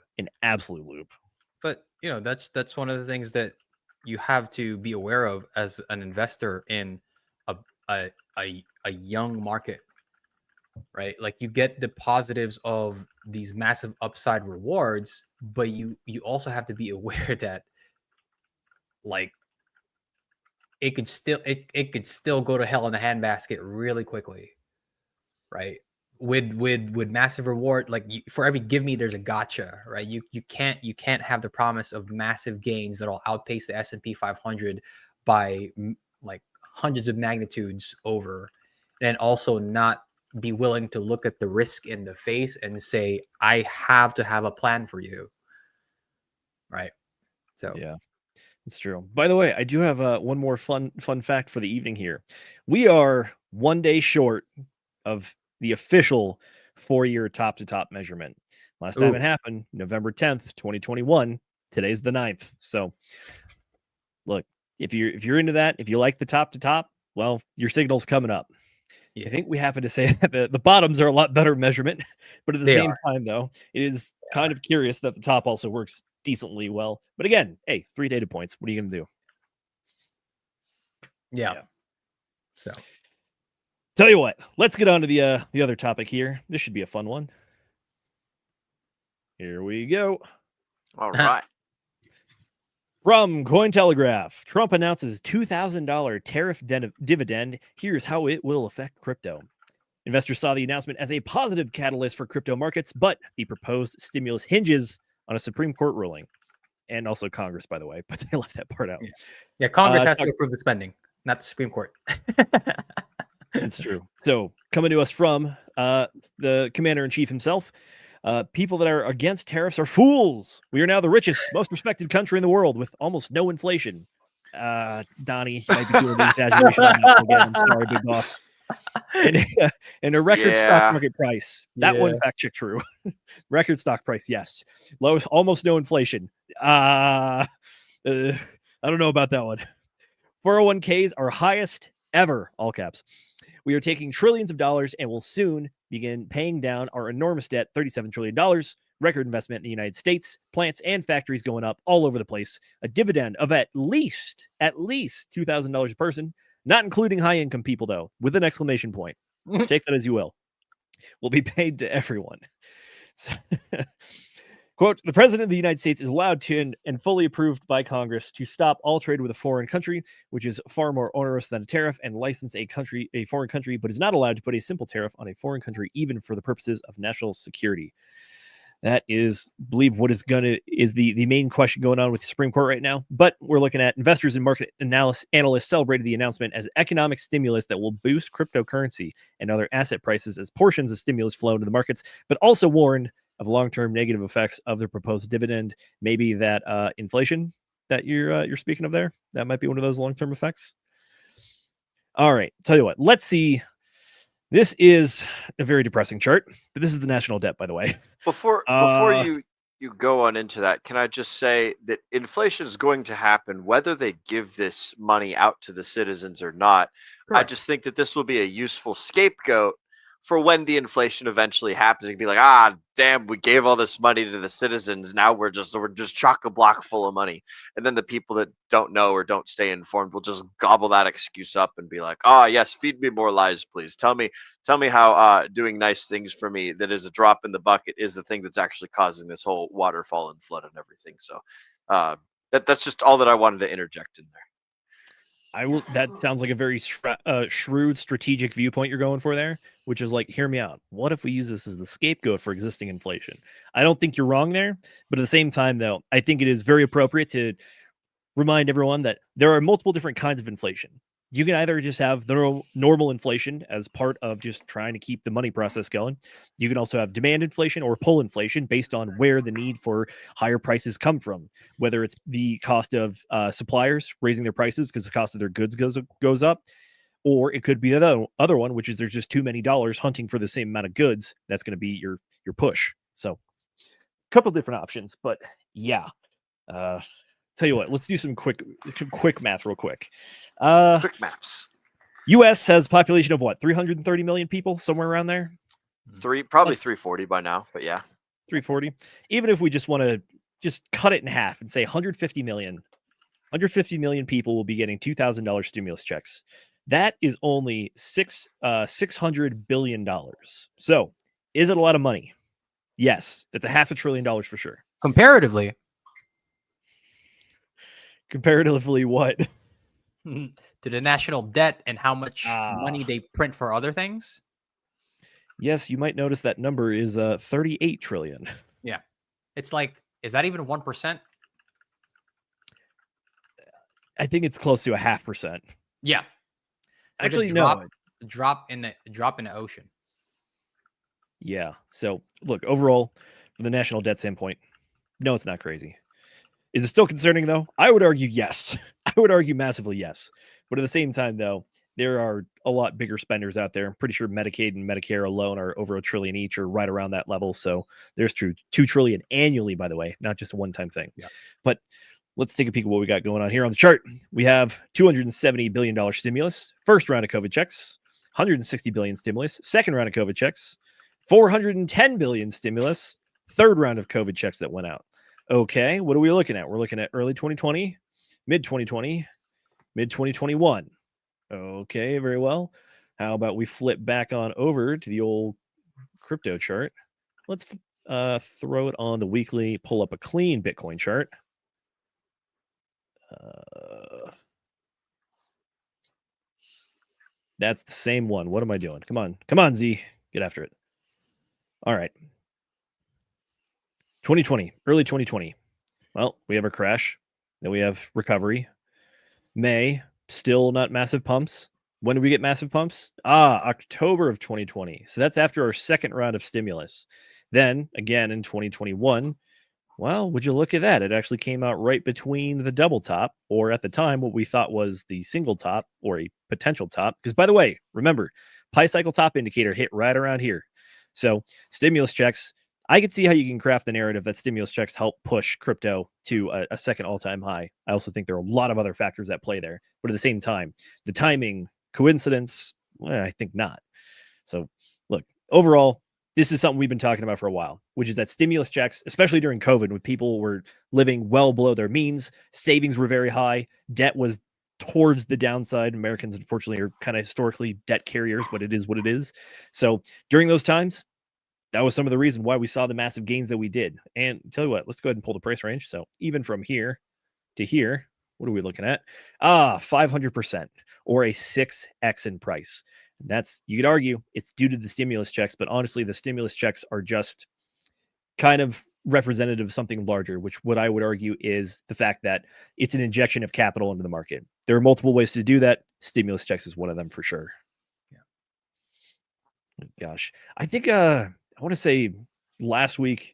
But that's one of the things that you have to be aware of as an investor in a young market, right? Like you get the positives of these massive upside rewards, but you also have to be aware that like it could still go to hell in a handbasket really quickly, right? With massive reward, like for every give me, there's a gotcha, right? You can't have the promise of massive gains that'll outpace the S&P 500 by like hundreds of magnitudes over, and also not be willing to look at the risk in the face and say, I have to have a plan for you, right? So yeah, it's true. By the way, I do have one more fun fact for the evening here. We are 1 day short of the official 4-year top to top measurement. Last time it happened, November 10th, 2021. Today's the 9th. So look, if you're into that, if you like the top to top, well, your signal's coming up. I think we happen to say that the bottoms are a lot better measurement, but at the same time, though, it is kind of curious that the top also works decently well. But again, hey, 3 data points. What are you going to do? Yeah. So tell you what, let's get on to the other topic here. This should be a fun one. Here we go. All right. From Cointelegraph, Trump announces $2,000 tariff dividend. Here's how it will affect crypto. Investors saw the announcement as a positive catalyst for crypto markets, but the proposed stimulus hinges on a Supreme Court ruling. And also Congress, by the way, but they left that part out. Yeah, Congress has to approve the spending, not the Supreme Court. It's true. So coming to us from the commander-in-chief himself, people that are against tariffs are fools. We are now the richest, most respected country in the world with almost no inflation. Donnie, you might be doing the exaggeration on that again. I'm sorry, big boss. And a record stock market price. That one fact check true. Record stock price, yes. Lowest, almost no inflation. I don't know about that one. 401ks are highest ever, all caps. We are taking trillions of dollars and will soon begin paying down our enormous debt, $37 trillion, record investment in the United States, plants and factories going up all over the place, a dividend of at least $2,000 a person, not including high-income people, though, with an exclamation point. Take that as you will. Will be paid to everyone. Quote, the president of the United States is allowed to and fully approved by Congress to stop all trade with a foreign country, which is far more onerous than a tariff, and license a foreign country, but is not allowed to put a simple tariff on a foreign country, even for the purposes of national security. That is, I believe, what is the main question going on with the Supreme Court right now. But we're looking at investors and market analysts celebrated the announcement as economic stimulus that will boost cryptocurrency and other asset prices as portions of stimulus flow into the markets, but also warned of long-term negative effects of the proposed dividend. Maybe that inflation that you're speaking of there, that might be one of those long-term effects. All right, tell you what, let's see. This is a very depressing chart, but this is the national debt, by the way. Before you go on into that, can I just say that inflation is going to happen whether they give this money out to the citizens or not. Correct. I just think that this will be a useful scapegoat for when the inflation eventually happens, you can be like, ah, damn, we gave all this money to the citizens. Now we're just chock-a-block full of money. And then the people that don't know or don't stay informed will just gobble that excuse up and be like, oh yes, feed me more lies, please. Tell me how doing nice things for me that is a drop in the bucket is the thing that's actually causing this whole waterfall and flood and everything. So that's just all that I wanted to interject in there. That sounds like a very shrewd strategic viewpoint you're going for there, which is like, hear me out. What if we use this as the scapegoat for existing inflation? I don't think you're wrong there, but at the same time, though, I think it is very appropriate to remind everyone that there are multiple different kinds of inflation. You can either just have the normal inflation as part of just trying to keep the money process going. You can also have demand inflation or pull inflation based on where the need for higher prices come from, whether it's the cost of suppliers raising their prices because the cost of their goods goes up, or it could be the other one, which is there's just too many dollars hunting for the same amount of goods. That's going to be your push. So a couple different options, but yeah. Tell you what, let's do some quick math real quick. Quick maths. U.S. has a population of what, 330 million people, somewhere around there? Probably 340 by now, but yeah. 340. Even if we just want to just cut it in half and say 150 million people will be getting $2,000 stimulus checks. That is only $600 billion. So is it a lot of money? Yes, that's $500 billion for sure. Comparatively what? To the national debt and how much money they print for other things. Yes, you might notice that number is 38 trillion. Yeah. It's like, is that even 1%? I think it's close to 0.5%. Yeah. Actually, no. Drop in the ocean. Yeah. So look, overall, from the national debt standpoint, no, it's not crazy. Is it still concerning, though? I would argue yes. I would argue massively yes. But at the same time, though, there are a lot bigger spenders out there. I'm pretty sure Medicaid and Medicare alone are over $1 trillion each, or right around that level. So there's $2 trillion annually, by the way, not just a one-time thing. Yeah. But let's take a peek at what we got going on here on the chart. We have $270 billion stimulus, first round of COVID checks, $160 billion stimulus, second round of COVID checks, $410 billion stimulus, third round of COVID checks that went out. Okay, what are we looking at? We're looking at early 2020, mid 2020, mid 2021. Okay, very well. How about we flip back on over to the old crypto chart? Let's throw it on the weekly, pull up a clean Bitcoin chart. That's the same one. What am I doing? Come on, Z, get after it. All right. 2020, early 2020. Well, we have a crash. Then we have recovery. May, still not massive pumps. When do we get massive pumps? October of 2020. So that's after our second round of stimulus. Then again in 2021, well, would you look at that? It actually came out right between the double top, or at the time, what we thought was the single top or a potential top. Because by the way, remember, Pi cycle top indicator hit right around here. So stimulus checks, I could see how you can craft the narrative that stimulus checks help push crypto to a second all-time high. I also think there are a lot of other factors at play there. But at the same time, the timing, coincidence, well, I think not. So look, overall, this is something we've been talking about for a while, which is that stimulus checks, especially during COVID, when people were living well below their means, savings were very high, debt was towards the downside. Americans, unfortunately, are kind of historically debt carriers, but it is what it is. So during those times, that was some of the reason why we saw the massive gains that we did. And tell you what, let's go ahead and pull the price range. So even from here to here, what are we looking at? 500%, or a 6x in price. And that's, you could argue it's due to the stimulus checks, but honestly, the stimulus checks are just kind of representative of something larger, which what I would argue is the fact that it's an injection of capital into the market. There are multiple ways to do that. Stimulus checks is one of them for sure. Yeah. Gosh, I think I want to say last week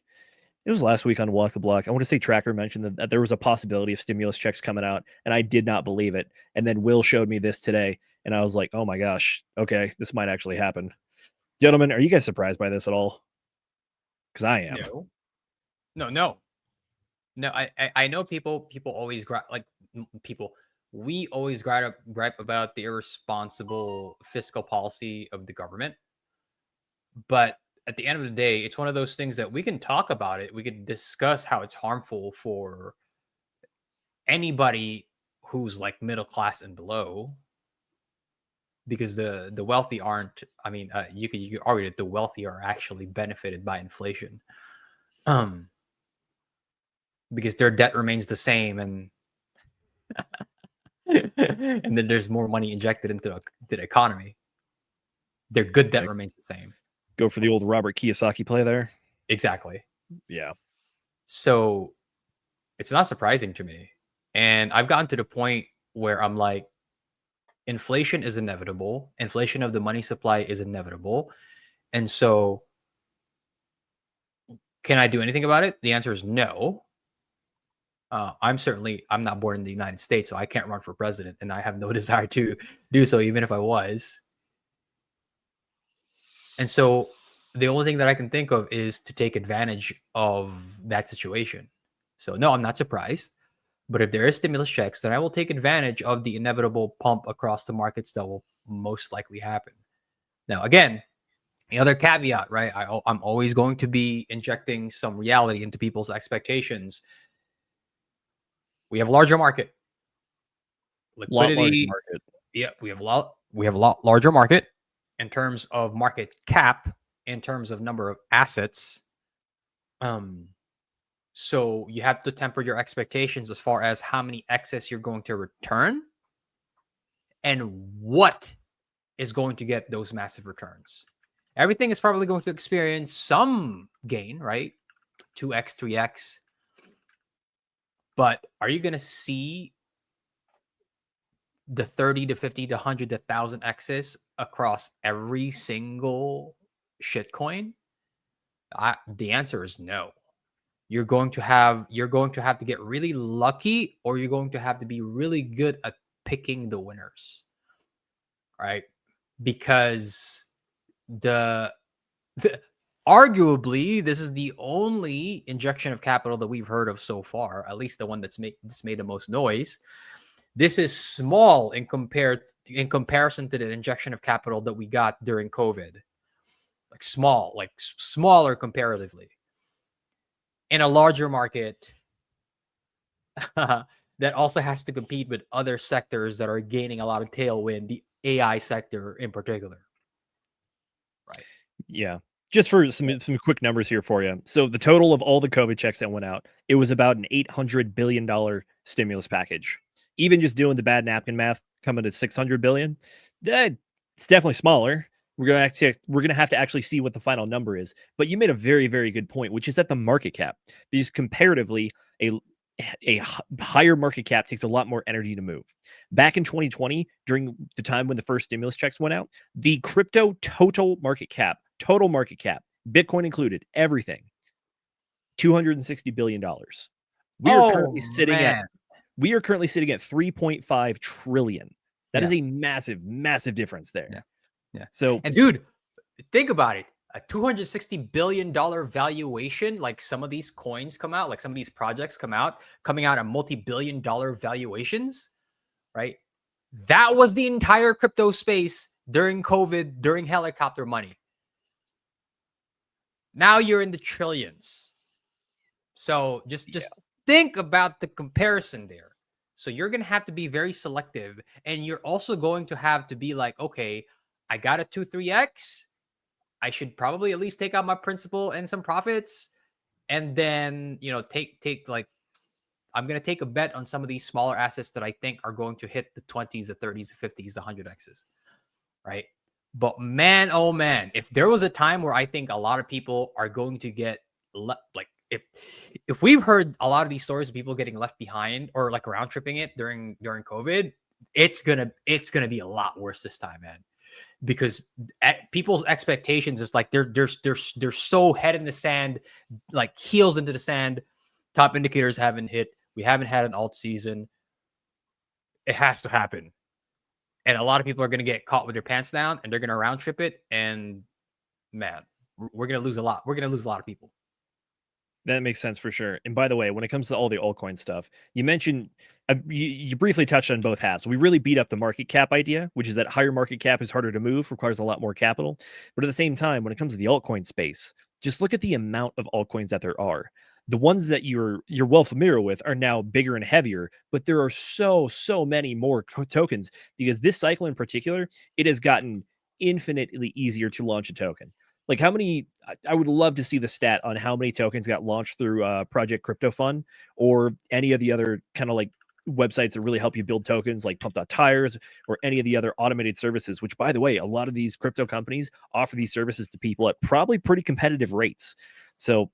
on Walk the Block, I want to say Tracker mentioned that there was a possibility of stimulus checks coming out, and I did not believe it. And then Will showed me this today, and I was like, oh my gosh, okay, this might actually happen. Gentlemen, are you guys surprised by this at all? Because I am. No. I know people always we always gripe about the irresponsible fiscal policy of the government. But at the end of the day, it's one of those things that we can talk about it. We could discuss how it's harmful for anybody who's like middle class and below, because the wealthy aren't. I mean, you could argue that the wealthy are actually benefited by inflation, because their debt remains the same, and and then there's more money injected into the economy. Their good debt remains the same. Go for the old Robert Kiyosaki play there. Exactly. Yeah. So it's not surprising to me. And I've gotten to the point where I'm like, inflation is inevitable. Inflation of the money supply is inevitable. And so can I do anything about it? The answer is no. I'm not born in the United States, so I can't run for president, and I have no desire to do so, even if I was. And so the only thing that I can think of is to take advantage of that situation. So no, I'm not surprised. But if there is stimulus checks, then I will take advantage of the inevitable pump across the markets that will most likely happen. Now, again, the other caveat, right? I'm always going to be injecting some reality into people's expectations. We have a larger market. Liquidity. Market. Yeah, we have a lot larger market in terms of market cap, in terms of number of assets. So you have to temper your expectations as far as how many excess you're going to return and what is going to get those massive returns. Everything is probably going to experience some gain, right? 2x, 3x. But are you going to see the 30 to 50 to 100 to 1,000 excess across every single shitcoin? The answer is no. You're going to have to get really lucky, or you're going to have to be really good at picking the winners, right? Because arguably, this is the only injection of capital that we've heard of so far, at least the one that's made the most noise. This is small in comparison to the injection of capital that we got during COVID. Smaller comparatively. In a larger market that also has to compete with other sectors that are gaining a lot of tailwind, the AI sector in particular. Right. Yeah. Just for some quick numbers here for you. So the total of all the COVID checks that went out, it was about an $800 billion stimulus package. Even just doing the bad napkin math, coming to $600 billion, it's definitely smaller. We're gonna have to actually see what the final number is. But you made a very, very good point, which is at the market cap, because comparatively, a higher market cap takes a lot more energy to move. Back in 2020, during the time when the first stimulus checks went out, the crypto total market cap, Bitcoin included, everything, $260 billion. We are currently sitting at 3.5 trillion. That is a massive, massive difference there. Yeah. So, and dude, think about it. A $260 billion valuation, like some of these coins come out, like some of these projects coming out at multi-billion-dollar valuations, right? That was the entire crypto space during COVID, during helicopter money. Now you're in the trillions. So just think about the comparison there. So you're going to have to be very selective, and you're also going to have to be like, okay, I got a 2-3x. I should probably at least take out my principal and some profits, and then, take like, I'm going to take a bet on some of these smaller assets that I think are going to hit the 20s, the 30s, the 50s, the 100x's, right? But man, oh man, if there was a time where I think a lot of people are going to get if we've heard a lot of these stories of people getting left behind or like round tripping it during COVID, it's gonna be a lot worse this time, man. Because people's expectations is like they're so head in the sand, like heels into the sand. Top indicators haven't hit. We haven't had an alt season. It has to happen. And a lot of people are going to get caught with their pants down, and they're going to round trip it. And man, we're going to lose a lot. We're going to lose a lot of people. That makes sense for sure. And by the way, when it comes to all the altcoin stuff, you mentioned you briefly touched on both halves. We really beat up the market cap idea, which is that higher market cap is harder to move, requires a lot more capital. But at the same time, when it comes to the altcoin space, just look at the amount of altcoins that there are. The ones that you're well familiar with are now bigger and heavier, but there are so many more tokens because this cycle in particular, it has gotten infinitely easier to launch a token. Like how many? I would love to see the stat on how many tokens got launched through Project Crypto Fund or any of the other kind of like websites that really help you build tokens, like Pump.Tires or any of the other automated services. Which, by the way, a lot of these crypto companies offer these services to people at probably pretty competitive rates. So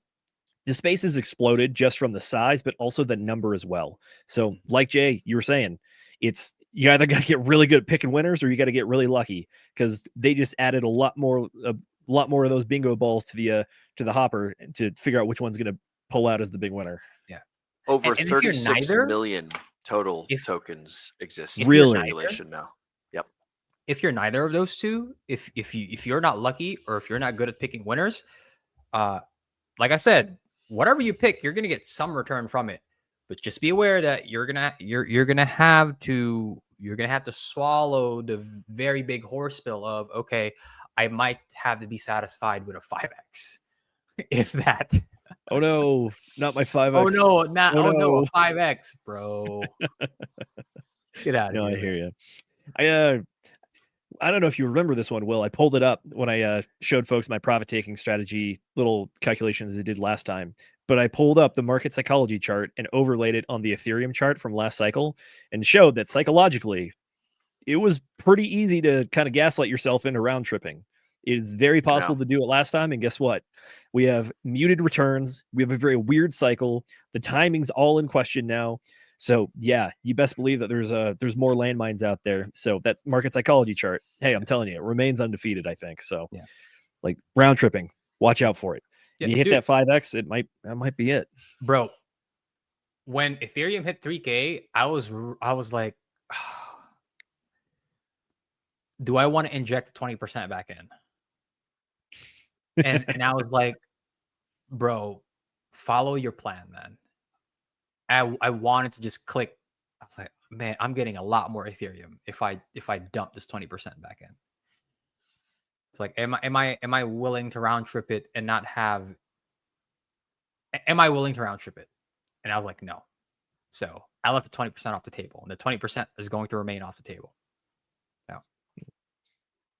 the space has exploded just from the size, but also the number as well. So, like Jay, you were saying, it's you either got to get really good at picking winners or you got to get really lucky because they just added a lot more of those bingo balls to the hopper to figure out which one's going to pull out as the big winner. Yeah. Over And 36 million total tokens exist in Really? circulation now. Yep. If you're neither of those two, if you're not lucky or if you're not good at picking winners, like I said, whatever you pick, you're gonna get some return from it. But just be aware that you're gonna have to swallow the very big horse pill of, okay, I might have to be satisfied with a 5x, if that. Oh no, not my 5x. Oh no, no, 5x, bro. Get out of No, here. I hear you. I don't know if you remember this one, Will. I pulled it up when I showed folks my profit taking strategy little calculations I did last time. But I pulled up the market psychology chart and overlaid it on the Ethereum chart from last cycle and showed that psychologically, it was pretty easy to kind of gaslight yourself into round tripping. It is very possible to do it last time. And guess what? We have muted returns. We have a very weird cycle. The timing's all in question now. So yeah, you best believe that there's more landmines out there. So that's market psychology chart. Hey, I'm telling you, it remains undefeated, I think. So yeah, like round tripping, watch out for it. Yeah, you hit that 5x, that might be it. Bro, when Ethereum hit 3K, I was like, do I want to inject 20% back in? And I was like, bro, follow your plan, man. I wanted to just click. I was like, man, I'm getting a lot more Ethereum if I dump this 20% back in. It's like, am I willing to round trip it and not have? Am I willing to round trip it? And I was like, no. So I left the 20% off the table, and the 20% is going to remain off the table. No.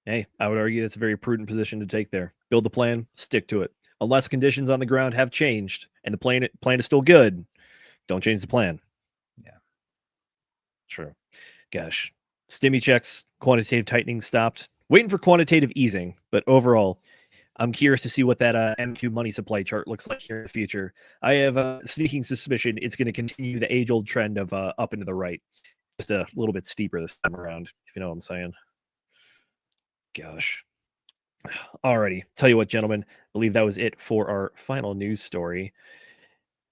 Hey, I would argue that's a very prudent position to take there. Build the plan, stick to it. Unless conditions on the ground have changed and the plan is still good, don't change the plan. Yeah. True. Gosh. STIMMY checks, quantitative tightening stopped. Waiting for quantitative easing, but overall, I'm curious to see what that M2 money supply chart looks like here in the future. I have a sneaking suspicion it's going to continue the age-old trend of up and to the right. Just a little bit steeper this time around, if you know what I'm saying. Gosh. Alrighty. Tell you what, gentlemen, I believe that was it for our final news story.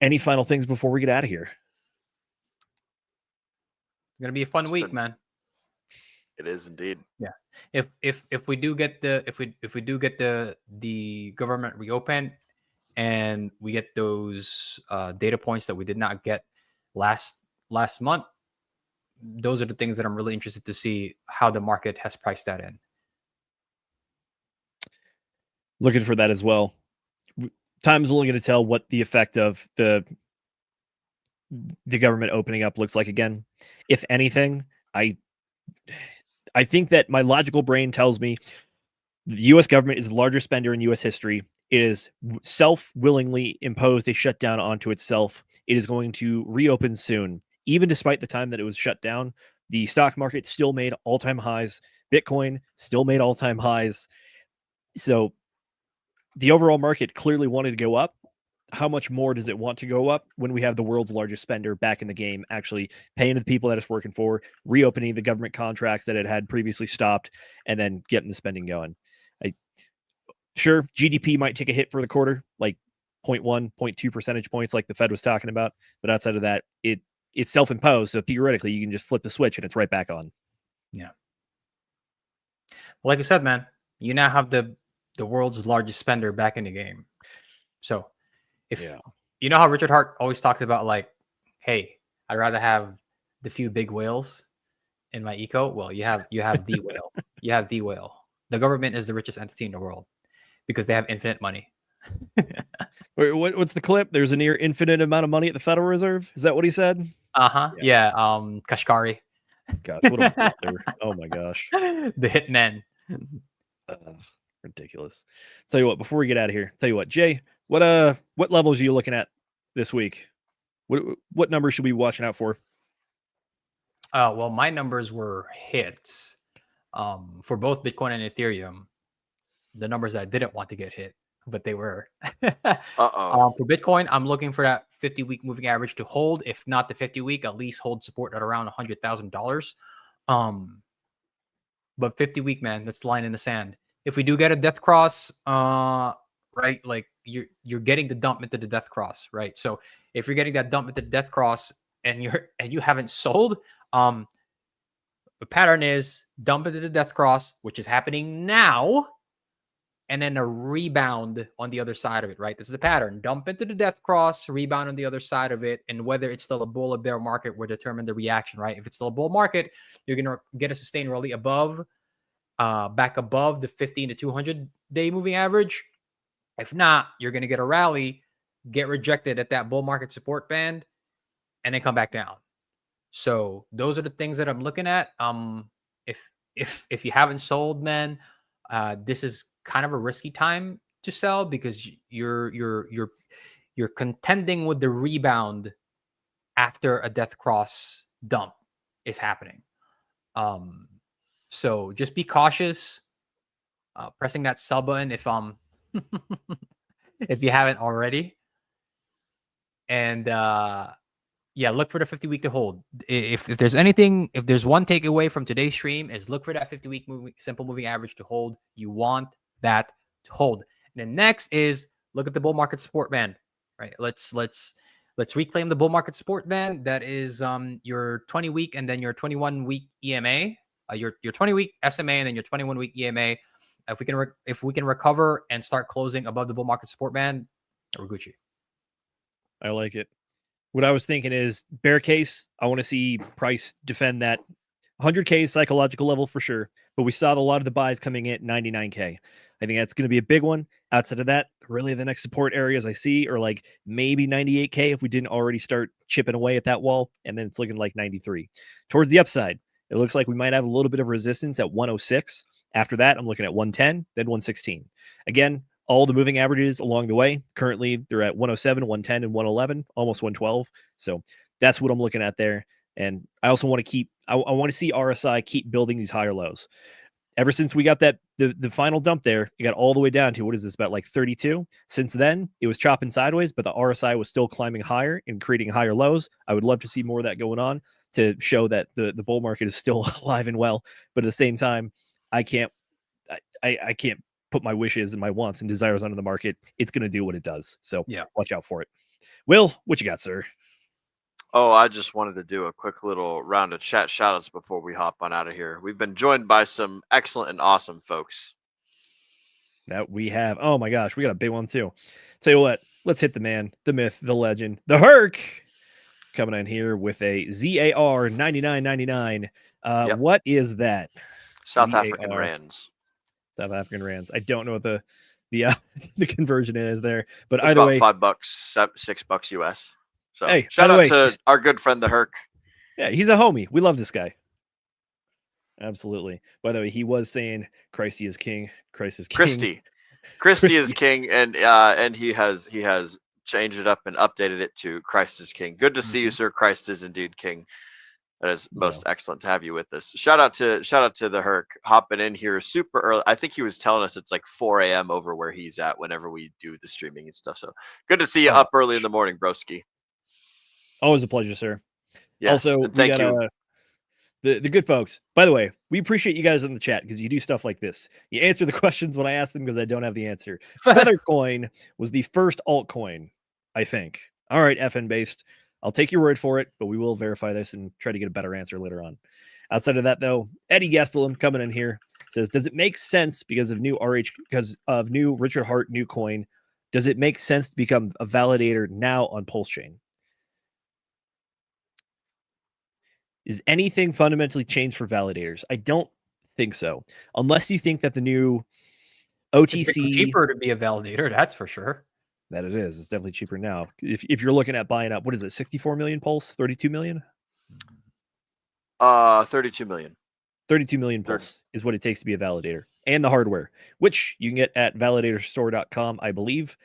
Any final things before we get out of here? It's gonna be a fun week, man. It is indeed. Yeah. If we do get the government reopened and we get those data points that we did not get last month, those are the things that I'm really interested to see how the market has priced that in. Looking for that as well. Time's only going to tell what the effect of the government opening up looks like again. If anything, I think that my logical brain tells me the U.S. government is the largest spender in U.S. history. It is willingly imposed a shutdown onto itself. It is going to reopen soon. Even despite the time that it was shut down, the stock market still made all-time highs. Bitcoin still made all-time highs. So the overall market clearly wanted to go up. How much more does it want to go up when we have the world's largest spender back in the game, actually paying the people that it's working for, reopening the government contracts that it had previously stopped, and then getting the spending going? Sure, GDP might take a hit for the quarter, like 0.1, 0.2 percentage points like the Fed was talking about. But outside of that, it's self-imposed. So theoretically, you can just flip the switch and it's right back on. Yeah. Well, like I said, man, you now have the world's largest spender back in the game. So if You know how Richard Hart always talks about like, hey, I'd rather have the few big whales in my eco. Well, you have the whale. You have the whale. The government is the richest entity in the world because they have infinite money. Wait, what's the clip? There's a near infinite amount of money at the Federal Reserve. Is that what he said? Yeah. Kashkari. Gosh, what a blunder. Oh my gosh. The hitman. Ridiculous. Tell you what, before we get out of here, tell you what, Jay, what levels are you looking at this week? What numbers should we be watching out for? Well, my numbers were hits for both Bitcoin and Ethereum. The numbers that I didn't want to get hit, but they were. For Bitcoin, I'm looking for that 50-week moving average to hold. If not the 50-week, at least hold support at around $100,000. But 50-week, man, that's the line in the sand. If we do get a death cross, right, like you're getting the dump into the death cross, right? So if you're getting that dump into the death cross and you haven't sold, the pattern is dump into the death cross, which is happening now, and then a rebound on the other side of it, right? This is the pattern. Dump into the death cross, rebound on the other side of it, and whether it's still a bull or bear market will determine the reaction, right? If it's still a bull market, you're going to get a sustained rally above, back above the 15 to 200-day moving average. If not, you're going to get a rally, get rejected at that bull market support band, and then come back down. So those are the things that I'm looking at. If you haven't sold, man, this is kind of a risky time to sell because you're contending with the rebound after a death cross dump is happening. So just be cautious, pressing that sell button if if you haven't already, and yeah, look for the 50-week to hold. If there's anything, if there's one takeaway from today's stream, is look for that 50-week simple moving average to hold. You want that to hold. And then next is look at the bull market support band. Right? Let's reclaim the bull market support band. That is your 20-week and then your 21-week EMA, your 20-week SMA and then your 21-week EMA. If we can recover and start closing above the bull market support band, we're Gucci. I like it. What I was thinking is bear case. I want to see price defend that 100K psychological level for sure. But we saw a lot of the buys coming in at 99K. I think that's going to be a big one. Outside of that, really the next support areas I see are like maybe 98K if we didn't already start chipping away at that wall. And then it's looking like 93. Towards the upside, it looks like we might have a little bit of resistance at 106. After that, I'm looking at 110, then 116. Again, all the moving averages along the way. Currently, they're at 107, 110, and 111, almost 112. So that's what I'm looking at there. And I also want to keep, I want to see RSI keep building these higher lows. Ever since we got that, the final dump there, you got all the way down to, what is this, about like 32? Since then, it was chopping sideways, but the RSI was still climbing higher and creating higher lows. I would love to see more of that going on to show that the bull market is still alive and well. But at the same time, I can't put my wishes and my wants and desires onto the market. It's going to do what it does. So yeah, watch out for it. Will, what you got, sir? Oh, I just wanted to do a quick little round of chat shoutouts before we hop on out of here. We've been joined by some excellent and awesome folks. That we have. Oh my gosh, we got a big one too. Tell you what, let's hit the man, the myth, the legend, the Herc, coming in here with a ZAR 99.99. Yep. What is that? South ZAR. African rands. South African rands. I don't know what the conversion is there, but it's either about way, $5, $6 US. So hey, shout out to our good friend the Herc. Yeah, he's a homie. We love this guy. Absolutely. By the way, he was saying Christy is king. Christ is king. Christy is king, and he has changed it up and updated it to Christ is king. Good to see you, sir. Christ is indeed king. That is most excellent to have you with us. Shout out to the Herc hopping in here super early. I think he was telling us it's like 4 a.m. over where he's at whenever we do the streaming and stuff. So good to see you up early in the morning, broski. Always a pleasure, sir. Yes, also, thank you. The good folks. By the way, we appreciate you guys in the chat because you do stuff like this. You answer the questions when I ask them because I don't have the answer. Feathercoin was the first altcoin, I think. All right, FN based. I'll take your word for it, but we will verify this and try to get a better answer later on. Outside of that, though, Eddie Gastelum coming in here says, does it make sense because of new Richard Hart new coin Does it make sense to become a validator now on Pulse Chain? Is anything fundamentally changed for validators? I don't think so. Unless you think that the new It's OTC cheaper to be a validator, that's for sure. That it is. It's definitely cheaper now. If you're looking at buying up, what is it, 64 million Pulse? 32 million? 32 million. 32 million Pulse is what it takes to be a validator. And the hardware, which you can get at validatorstore.com, I believe.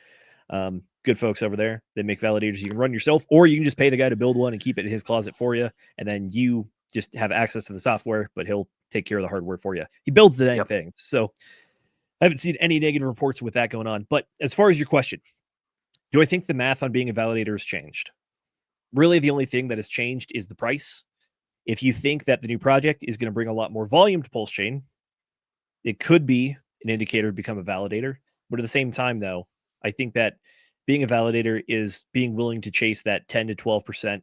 Good folks over there. They make validators you can run yourself, or you can just pay the guy to build one and keep it in his closet for you. And then you just have access to the software, but he'll take care of the hardware for you. He builds the dang things. So I haven't seen any negative reports with that going on. But as far as your question, do I think the math on being a validator has changed? Really, the only thing that has changed is the price. If you think that the new project is going to bring a lot more volume to Pulse Chain, it could be an indicator to become a validator. But at the same time, though, I think that being a validator is being willing to chase that 10 to 12%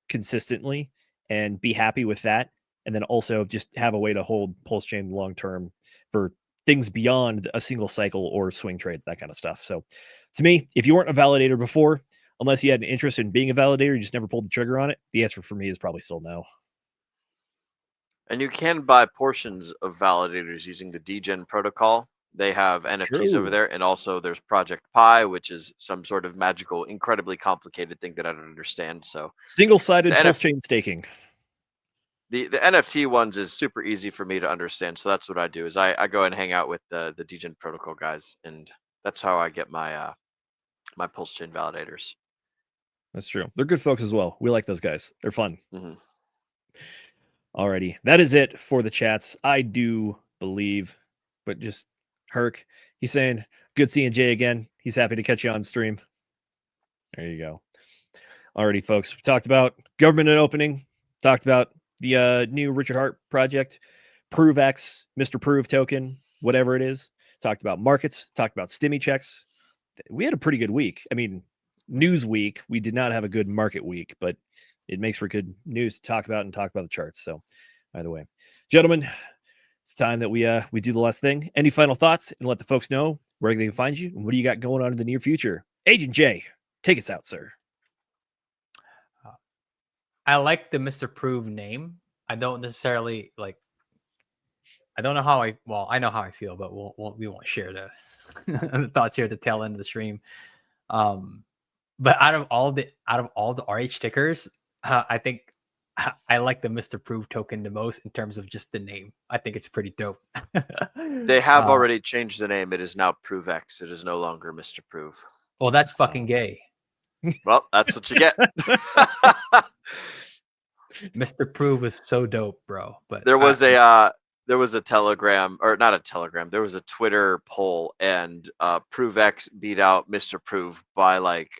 consistently and be happy with that. And then also just have a way to hold Pulse Chain long term for things beyond a single cycle or swing trades, that kind of stuff. So to me, if you weren't a validator before, unless you had an interest in being a validator, you just never pulled the trigger on it, the answer for me is probably still no. And you can buy portions of validators using the Degen protocol. They have NFTs over there, and also there's Project Pi, which is some sort of magical, incredibly complicated thing that I don't understand. So single-sided Pulse Chain staking. The NFT ones is super easy for me to understand. So that's what I do is I go and hang out with the Degen protocol guys, and that's how I get my my Pulse Chain validators. That's true. They're good folks as well. We like those guys. They're fun. Mm-hmm. Alrighty. That is it for the chats. I do believe, but just Herc, he's saying, good seeing Jay again. He's happy to catch you on stream. There you go. Alrighty, folks. We talked about government and opening. Talked about the new Richard Hart project, ProveX, Mr. Prove token, whatever it is. Talked about markets. Talked about STIMMY checks. We had a pretty good week. I mean, news week. We did not have a good market week, but it makes for good news to talk about and talk about the charts. So either way, gentlemen, it's time that we do the last thing. Any final thoughts, and let the folks know where they can find you and what do you got going on in the near future? Agent J, take us out, sir. I like the Mr. Prove name. I don't necessarily like. I don't know how I know how I feel, but we won't share the thoughts here at the tail end of the stream. But out of all the RH stickers, I think I like the Mr. Prove token the most in terms of just the name. I think it's pretty dope. They have already changed the name. It is now ProveX. It is no longer Mr. Prove. Well, that's fucking gay. Well, that's what you get. Mr. Prove was so dope, bro. But there was a Telegram, or not a Telegram. There was a Twitter poll, and ProveX beat out Mr. Prove by like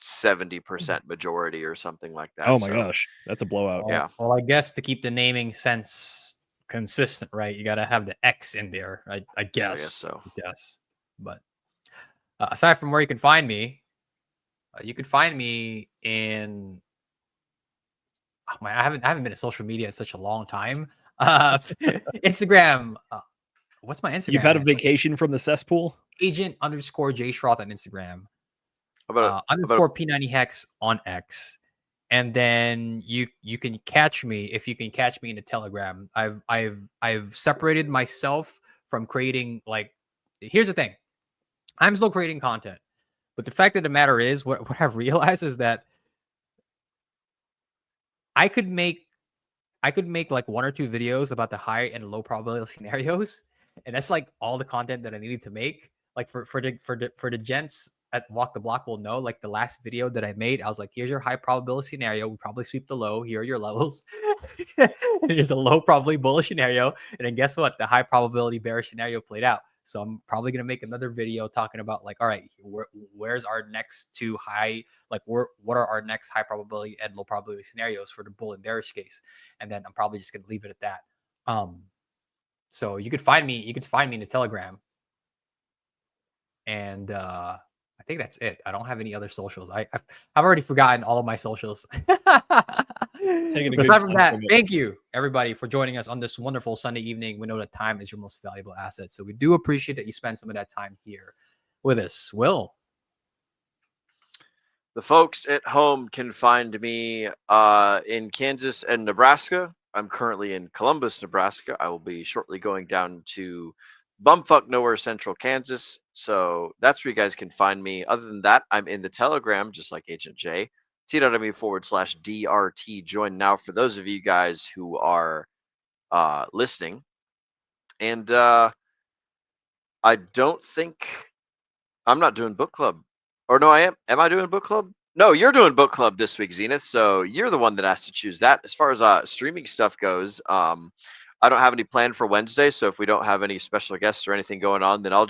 70% majority or something like that. Oh my gosh, that's a blowout. Yeah. Well, I guess to keep the naming sense consistent, right? You got to have the X in there. I guess so. Yes. But aside from where you can find me, in. Oh my, I haven't been to social media in such a long time. Instagram. What's my Instagram? You've had a vacation from the cesspool? Agent _ J Schroth on Instagram. Underscore P90 Hex on X. And then you can catch me if you can catch me in the Telegram. I've separated myself from creating, like, here's the thing. I'm still creating content. But the fact of the matter is, what I've realized is that I could make like 1 or 2 videos about the high and low probability scenarios, and that's like all the content that I needed to make. Like for the gents at Walk the Block will know, like the last video that I made, I was like, here's your high probability scenario. We probably sweep the low. Here are your levels. Here's a low probability bullish scenario. And then guess what? The high probability bearish scenario played out. So I'm probably going to make another video talking about, like, all right, where's our next 2 high, like what are our next high probability and low probability scenarios for the bull and bearish case. And then I'm probably just going to leave it at that. So you could find me in the Telegram. And I think that's it. I don't have any other socials. I've already forgotten all of my socials. Aside from that, thank you everybody for joining us on this wonderful Sunday evening. We know that time is your most valuable asset, so we do appreciate that you spend some of that time here with us. Will, The folks at home can find me in Kansas and Nebraska. I'm currently in Columbus, Nebraska. I will be shortly going down to bumfuck nowhere, central Kansas. So that's where you guys can find me. Other than that, I'm in the Telegram, just like Agent J. T.me/DRT. Join now for those of you guys who are listening. And I don't think I'm not doing book club. Or no, I am. Am I doing book club? No, you're doing book club this week, Zenith. So you're the one that has to choose that. As far as streaming stuff goes, I don't have any plan for Wednesday. So if we don't have any special guests or anything going on, then I'll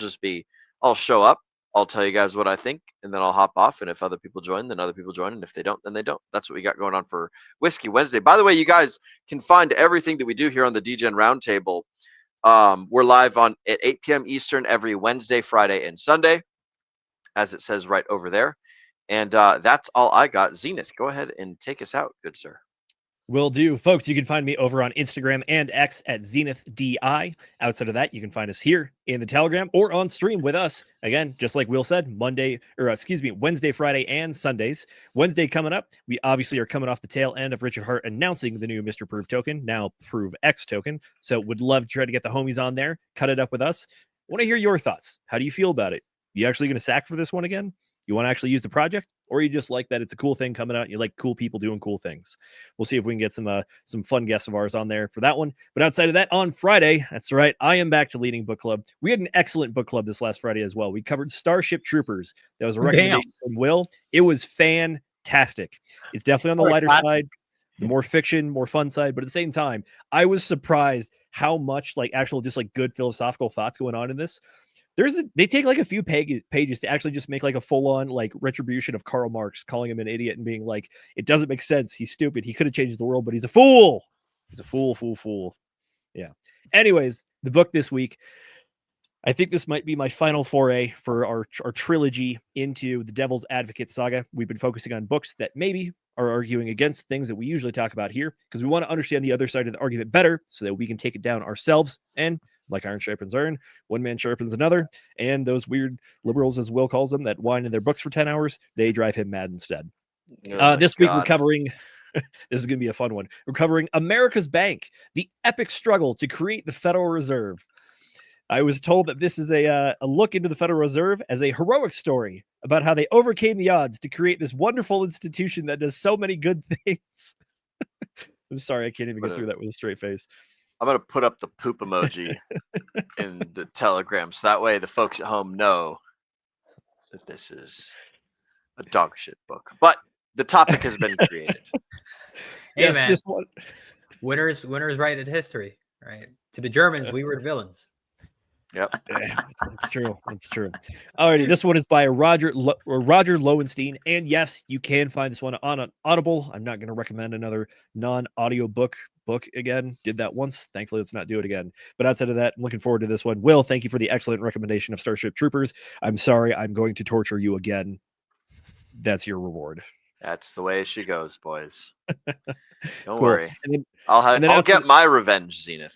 show up. I'll tell you guys what I think, and then I'll hop off. And if other people join, then other people join. And if they don't, then they don't. That's what we got going on for Whiskey Wednesday. By the way, you guys can find everything that we do here on the Degen Roundtable. We're live at 8 p.m. Eastern every Wednesday, Friday, and Sunday, as it says right over there. And that's all I got. Zenith, go ahead and take us out, good sir. Will do. Folks, you can find me over on Instagram and X at ZenithDI. Outside of that, you can find us here in the Telegram or on stream with us. Again, just like Will said, Wednesday, Friday, and Sundays. Wednesday coming up, we obviously are coming off the tail end of Richard Hart announcing the new Mr. Proof token, now Prove X token. So would love to try to get the homies on there, cut it up with us. Want to hear your thoughts. How do you feel about it? You actually going to sack for this one again? You want to actually use the project, or you just like that it's a cool thing coming out? You like cool people doing cool things. We'll see if we can get some fun guests of ours on there for that one. But outside of that, on Friday, that's right, I am back to leading book club. We had an excellent book club this last Friday as well. We covered Starship Troopers. That was a recommendation from Will. It was fantastic. It's definitely on the lighter side, the more fiction, more fun side. But at the same time, I was surprised how much actual just good philosophical thoughts going on in this. They take a few pages to actually just make a full-on retribution of Karl Marx, calling him an idiot and being like, it doesn't make sense. He's stupid. He could have changed the world, but he's a fool. He's a fool. Yeah. Anyways, the book this week, I think this might be my final foray for our trilogy into the Devil's Advocate saga. We've been focusing on books that maybe are arguing against things that we usually talk about here because we want to understand the other side of the argument better so that we can take it down ourselves. And like iron sharpens iron, one man sharpens another. And those weird liberals, as Will calls them, that whine in their books for 10 hours, they drive him mad instead. This week, we're covering, this is going to be a fun one. We're covering America's Bank, the epic struggle to create the Federal Reserve. I was told that this is a look into the Federal Reserve as a heroic story about how they overcame the odds to create this wonderful institution that does so many good things. I'm sorry, I can't even get through that with a straight face. I'm going to put up the poop emoji in the Telegram so that way the folks at home know that this is a dog shit book. But the topic has been created. Hey, man. This one. Winners write in history, right? To the Germans, we were the villains. Yep. Yeah, it's true. It's true. Alrighty, this one is by Roger Lowenstein. And yes, you can find this one on Audible. I'm not going to recommend another non-audio book again. Did that once. Thankfully, let's not do it again. But outside of that, I'm looking forward to this one. Will, thank you for the excellent recommendation of Starship Troopers. I'm sorry, I'm going to torture you again. That's your reward. That's the way she goes, boys. Don't Cool. worry. And then, I'll get my revenge, Zenith.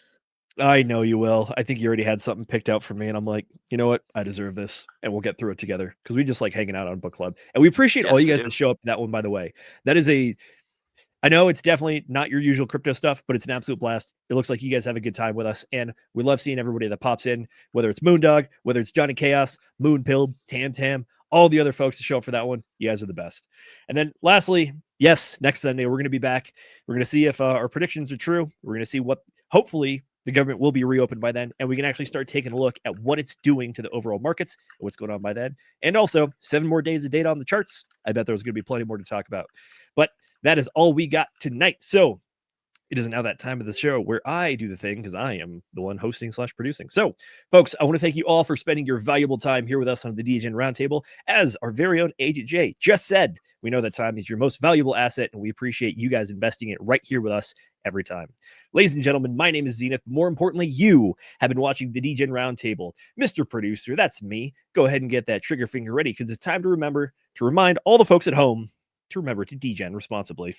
I know you will. I think you already had something picked out for me, and I'm like, you know what? I deserve this, and we'll get through it together because we just like hanging out on book club, and we appreciate all you guys that show up to that one. By the way, that is I know it's definitely not your usual crypto stuff, but it's an absolute blast. It looks like you guys have a good time with us, and we love seeing everybody that pops in, whether it's Moondog, whether it's Johnny Chaos, Moonpilled, Tam, all the other folks that show up for that one. You guys are the best. And then lastly, yes, next Sunday, we're going to be back. We're going to see if our predictions are true. We're going to see what, hopefully, the government will be reopened by then, and we can actually start taking a look at what it's doing to the overall markets and what's going on by then. And also 7 more days of data on the charts. I bet there's going to be plenty more to talk about. But that is all we got tonight. So it is now that time of the show where I do the thing because I am the one hosting / producing. So, folks, I want to thank you all for spending your valuable time here with us on the Degen Roundtable. As our very own Agent J just said, we know that time is your most valuable asset, and we appreciate you guys investing it right here with us every time. Ladies and gentlemen, my name is Zenith. More importantly, you have been watching the Degen Roundtable. Mr. Producer, that's me. Go ahead and get that trigger finger ready because it's time to remind all the folks at home to remember to degen responsibly.